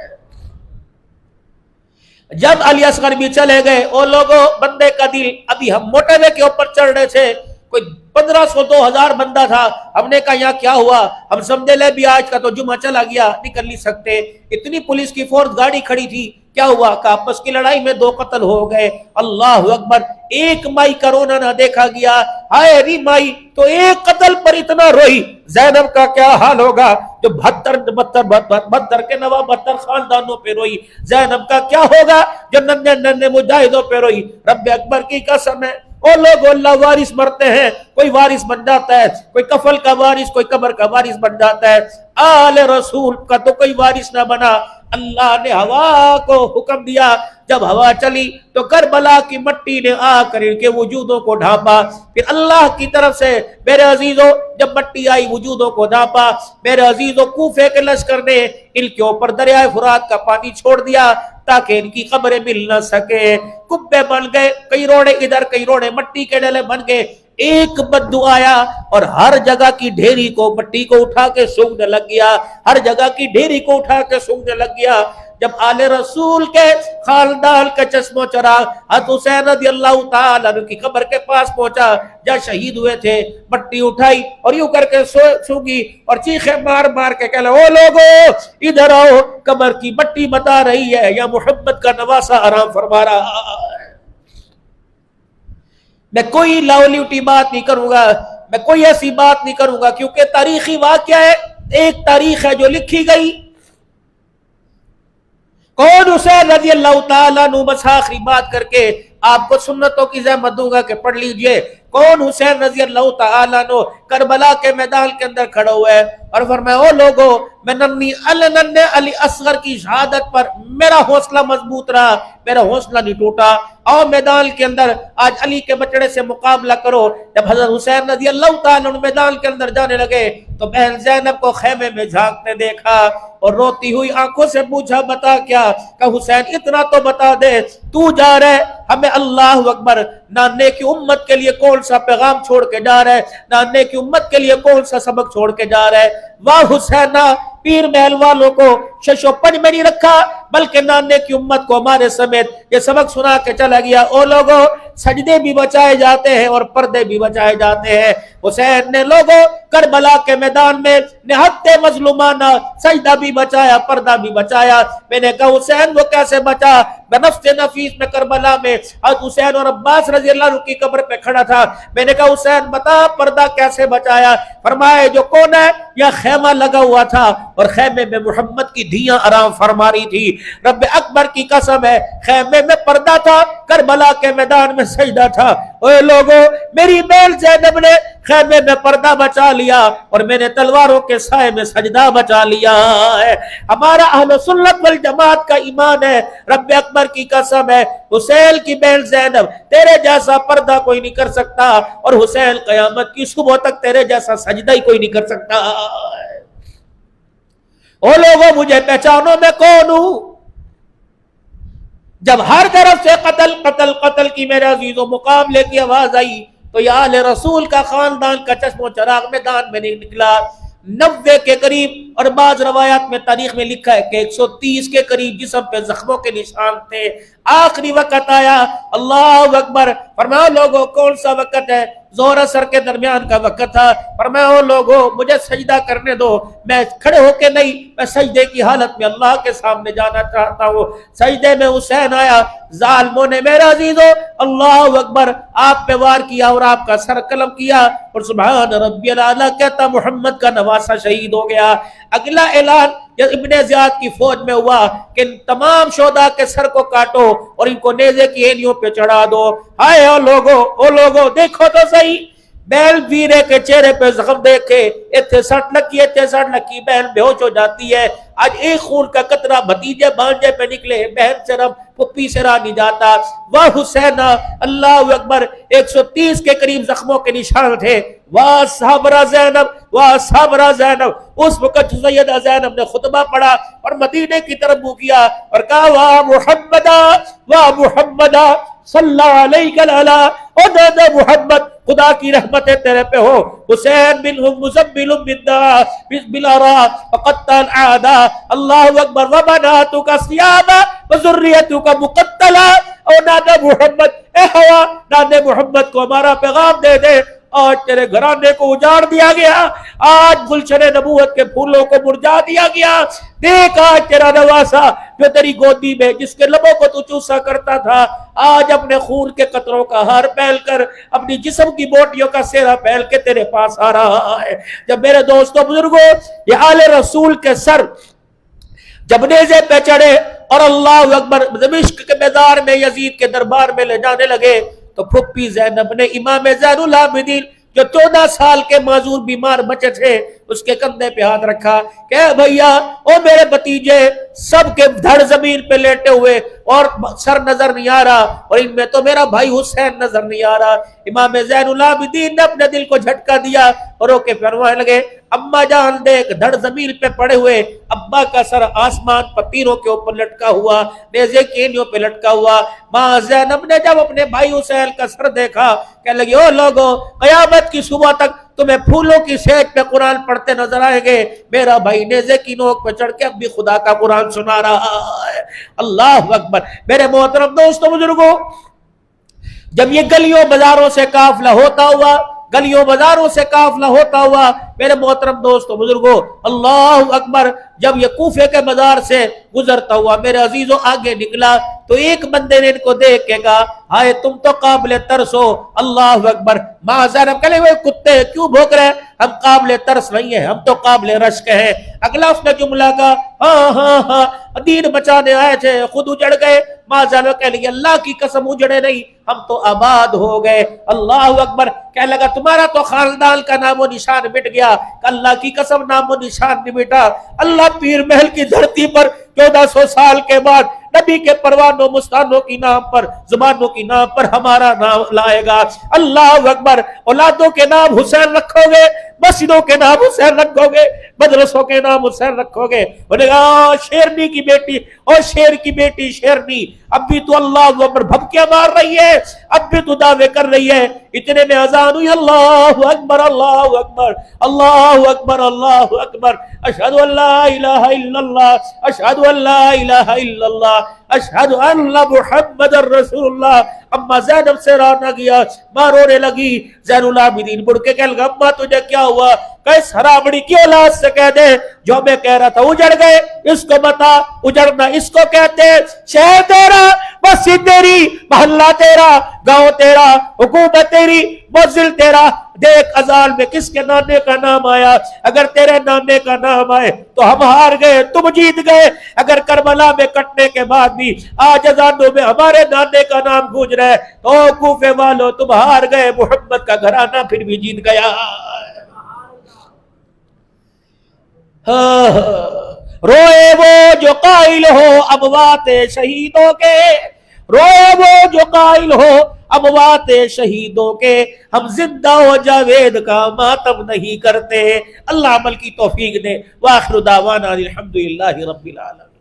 جب علی اصغر بھی چلے گئے، او لوگوں، بندے کا دل، ابھی ہم موٹر وے کے اوپر چڑھ رہے تھے، کوئی 1500 2000 بندہ تھا، ہم نے کہا یہاں کیا ہوا؟ ہم سمجھے لے بھی آج کا تو جمعہ چلا گیا، نکل نہیں سکتے، اتنی پولیس کی فورس گاڑی کھڑی تھی، کیا ہوا؟ کہ آپس کی لڑائی میں 2 قتل ہو گئے۔ اللہ اکبر، ایک مائی کرونا نہ دیکھا گیا، ہائے ری مائی تو ایک قتل پر اتنا روئی، زینب کا کیا حال ہوگا جو 72 کے نوا 72 خاندانوں پہ روئی؟ زینب کا کیا ہوگا جو ننے مجاہدوں پہ روئی؟ رب اکبر کی قسم ہے، او لوگ اللہ وارث مرتے ہیں، کوئی وارث بن جاتا ہے، کوئی کفل کا وارث، کوئی قبر کا وارث بن جاتا ہے، آل رسول کا تو کوئی وارث نہ بنا۔ اللہ نے ہوا کو حکم دیا، جب ہوا چلی تو کربلا کی مٹی نے آ کر ان کے وجودوں کو ڈھانپا، پھر اللہ کی طرف سے میرے عزیزوں جب مٹی آئی وجودوں کو ڈھانپا، میرے عزیزوں کوفے کے لشکر نے ان کے اوپر دریائے فرات کا پانی چھوڑ دیا تاکہ ان کی قبریں مل نہ سکے، کبے بن گئے، کئی روڑے ادھر کئی روڑے مٹی کے ڈلے بن گئے، ایک بدو آیا اور ہر جگہ کی ڈھیری کو مٹی کو اٹھا کے سونگنے لگ گیا، ہر جگہ کی ڈھیری کو اٹھا کے سونگنے لگ گیا۔ جب آل رسول کے خاندان کا چشم و چراغ حضرت حسین رضی اللہ تعالیٰ عنہ کی قبر کے پاس پہنچا جہاں شہید ہوئے تھے، مٹی اٹھائی اور یوں کر کے سونگی اور چیخیں مار مار کے کہا او لوگو ادھر آؤ، قبر کی مٹی بتا رہی ہے یا محمد کا نواسا آرام فرما رہا ہے۔ میں کوئی لاولیوٹی بات نہیں کروں گا، میں کوئی ایسی بات نہیں کروں گا، کیونکہ تاریخی واقعہ ہے، ایک تاریخ ہے جو لکھی گئی۔ کون حسین رضی اللہ تعالیٰ عنہ، بس آخری بات کر کے آپ کو سنتوں کی زحمت دوں گا کہ پڑھ لیجئے، کون حسین رضی اللہ تعالیٰ عنہ کربلا کے میدان کے اندر کھڑا ہوا ہے اور فرمایا او لوگو، میں ننی علی اصغر کی شہادت پر میرا حوصلہ مضبوط رہا، میرا حوصلہ نہیں ٹوٹا، اور میدان کے اندر آج علی کے بچڑے سے مقابلہ کرو۔ جب حضرت حسین رضی اللہ تعالیٰ عنہ میدان کے اندر جانے لگے تو بہن زینب کو خیمے میں جھانکتے دیکھا اور روتی ہوئی آنکھوں سے پوچھا بتا کیا؟ کہ حسین اتنا تو بتا دے، تو جا رہے ہمیں اللہ اکبر نانے کی امت کے لیے کون سا پیغام چھوڑ کے جا رہا ہے، نانے کی امت کے لیے کون سا سبق چھوڑ کے جا رہا ہے؟ واہ حسینہ، پیر محل والوں کو شش و پنج میں نہیں رکھا بلکہ نانے کی امت کو ہمارے سمیت یہ سبق سنا کے چلا گیا۔ او لوگوں، سجدے بھی بچائے جاتے ہیں اور پردے بھی بچائے جاتے ہیں۔ حسین نے لوگوں کربلا کے میدان میں نہایت مظلومانہ سجدہ بھی بچایا، پردہ بھی بچایا۔ میں نے کہا حسین وہ کیسے بچا؟ بنفس نفیس میں کربلا میں حضرت حسین اور عباس رضی اللہ عنہ کی قبر پہ کھڑا تھا۔ میں نے کہا حسین بتا پردہ کیسے بچایا؟ فرمایا جو کون ہے یا خیمہ لگا ہوا تھا اور خیمے میں محمد کی دھیاں آرام فرما رہی تھی۔ رب اکبر کی قسم ہے، خیمے میں پردہ تھا، کربلا کے میدان میں سجدہ تھا۔ اے لوگوں، میری بیل زینب نے خیمے میں پردہ بچا لیا اور میں نے تلواروں کے سائے میں سجدہ بچا لیا ہے۔ ہمارا اہل سنت والجماعت کا ایمان ہے، رب اکبر کی قسم ہے، حسین کی بیل زینب تیرے جیسا پردہ کوئی نہیں کر سکتا، اور حسین قیامت کی صبح تک تیرے جیسا سجدہ ہی کوئی نہیں کر سکتا۔ او لوگوں مجھے پہچانو میں کون ہوں؟ جب ہر طرف سے قتل قتل قتل کی میرے عزیزوں مقابلے کی آواز آئی تو یا آل رسول کا خاندان کا چشم و چراغ میدان میں نہیں نکلا۔ 90 کے قریب اور بعض روایات میں تاریخ میں لکھا ہے کہ 130 کے قریب جسم پہ زخموں کے نشان تھے. آخری وقت آیا, اللہ اکبر, فرمایا لوگوں کون سا وقت ہے؟ ظہر اثر کے درمیان کا وقت تھا. فرمایا او لوگوں مجھے سجدہ کرنے دو, میں کھڑے ہو کے نہیں, میں سجدے کی حالت میں اللہ کے سامنے جانا چاہتا ہوں. سجدے میں حسین آیا, ظالموں نے میرا عزیزو اللہ اکبر آپ پہ وار کیا اور آپ کا سر قلم کیا, اور سبحان ربی الاعلیٰ کہتا محمد کا نواسا شہید ہو گیا. اگلا اعلان ابن زیاد کی فوج میں ہوا کہ ان تمام شہداء کے سر کو کاٹو اور ان کو نیزے کی اینیوں پہ چڑھا دو. ہائے او لوگو دیکھو تو صحیح, بیل ویرے کے چہرے پہ زخم دیکھے, اتنے سٹ لکی, بہن بے ہوش ہو جاتی ہے. آج ایک خون کا قطرہ بھتیجے بھانجے پہ نکلے, بہن سے رب پھپھی سے راہ نہیں جاتا. واہ حسین اللہ اکبر, 130 کے قریب زخموں کے نشان تھے. واہ صابرہ زینب, اس وقت سیدہ زینب نے خطبہ پڑھا اور مدینے کی طرف منہ کیا اور کہا واہ محمدہ صلی اللہ علیہ وسلم, او دادا محمد خدا کی رحمتیں تیرے پہ ہو. حسین منہم مزمل بالارا فقتل الاعداء, اللہ اکبر, وبناتک صیابا وذریتک مقتلا. او دادا محمد, اے ہوا دادا محمد کو ہمارا پیغام دے دے, آج تیرے گھرانے کو اجاڑ دیا گیا, آج گلشن نبوت کے پھولوں کو مرجھا دیا گیا. دیکھ آج تیرا نواسا جو تیری گودی میں جس کے لبوں کو تو چوسا کرتا تھا, آج اپنے خون کے قطروں کا ہار پہن کر, اپنی جسم کی بوٹیوں کا سیرا پہن کے تیرے پاس آ رہا ہے. جب میرے دوستوں بزرگوں یہ آل رسول کے سر جب نیزے پہ چڑھے اور اللہ اکبر دمشق کے میدان میں یزید کے دربار میں لے جانے لگے, تو پھپھی زینب نے امام زین العابدین جو 14 سال کے معذور بیمار بچے تھے اس کے کندھے پہ ہاتھ رکھا کہ بھیا او میرے بتیجے, سب کے دھڑ زمین پہ لیٹے ہوئے اور سر نظر نہیں آ رہا, اور ان میں تو میرا بھائی حسین نظر نہیں آ رہا. امام زین العابدین نے اپنے دل کو جھٹکا دیا اور رو کے فرمانے لگے, اما جان دیکھ دھڑ زمین پہ پڑے ہوئے ابا کا سر آسمان پتیروں کے اوپر لٹکا ہوا, نیزے کی اینیوں پہ لٹکا ہوا. ماں زینب نے جب اپنے بھائی حسین کا سر دیکھا کہنے لگی, او لوگوں قیامت کی صبح تک تمہیں پھولوں کی سیج پہ قرآن پڑھتے نظر آئیں گے, میرا بھائی نیزے کی نوک پہ چڑھ کے اب بھی خدا کا قرآن سنا رہا ہے. اللہ اکبر. میرے محترم دوستوں بزرگوں, جب یہ گلیوں بازاروں سے قافلہ ہوتا ہوا میرے محترم دوستوں بزرگوں, اللہ اکبر, جب یہ کوفے کے بازار سے گزرتا ہوا میرے عزیزوں آگے نکلا تو ایک بندے نے ان کو دیکھ کے کہا, ہائے تم تو قابل ترس ہو. اللہ اکبر. ماں زینب کہنے وہ کتے کیوں بھوک رہے, ہم قابل ترس نہیں ہیں, ہم تو قابل رشک ہیں. اگلا اس نے جملہ کہا, ہاں دین بچانے آئے تھے خود اجڑ گئے. ماں زینب کہنے لگی, اللہ کی قسم اجڑے نہیں, ہم تو آباد ہو گئے. اللہ اکبر. کہنے لگا تمہارا تو خاندان کا نام و نشان مٹ گیا. اللہ کی قسم نام و نشان نہیں مٹا. اللہ پیر محل کی دھرتی پر 1400 سال کے بعد نبی کے پروانوں مستانوں کی نام پر, زبانوں کی نام پر ہمارا نام لائے گا. اللہ اکبر. اولادوں کے نام حسین رکھو گے, مسجدوں کے نام حسین رکھو گے, مدرسوں کے نام حسین رکھو گے. شیرنی کی بیٹی اور شیر کی بیٹی شیرنی, اب بھی تو اللہ اکبر بھبکیاں مار رہی ہے, اب بھی تو دعوے کر رہی ہے. اتنے میں اذان ہوئی, اللہ اکبر اللہ اکبر اللہ اکبر اللہ اکبر, اشہد ان لا الہ الا اللہ اشہد ان لا الہ الا اللہ اشہد ان محمد رسول اللہ. اما زینب سے رانا گیا, ماں رونے لگی. زین العابدین بڑھ کے کہنے لگا, اما تجھے کیا ہوا؟ کس حرامڑی کی اولاد سے کہہ دے جو میں کہہ رہا تھا اجڑ گئے, اس کو بتا اجڑنا اس کو کہتے. شہر تیرا, مسجد تیری, محلہ تیرا, گاؤں تیرا, حکومت تیری, منزل تیرا. دیکھ اذان میں کس کے نانے کا نام آیا. اگر تیرے نانے کا نام آئے تو ہم ہار گئے, تم جیت گئے. اگر کربلا میں کٹنے کے بعد بھی آج اذانوں میں ہمارے نانے کا نام گونج رہا ہے تو کوفے والو تم ہار گئے, محمد کا گھرانہ پھر بھی جیت گیا. روئے وہ جو قائل ہو اموات شہیدوں کے, روئے وہ جو قائل ہو اموات شہیدوں کے, ہم زندہ و جاوید کا ماتم نہیں کرتے. اللہ عمل کی توفیق دے. وآخر دعوانا الحمدللہ رب العالمین.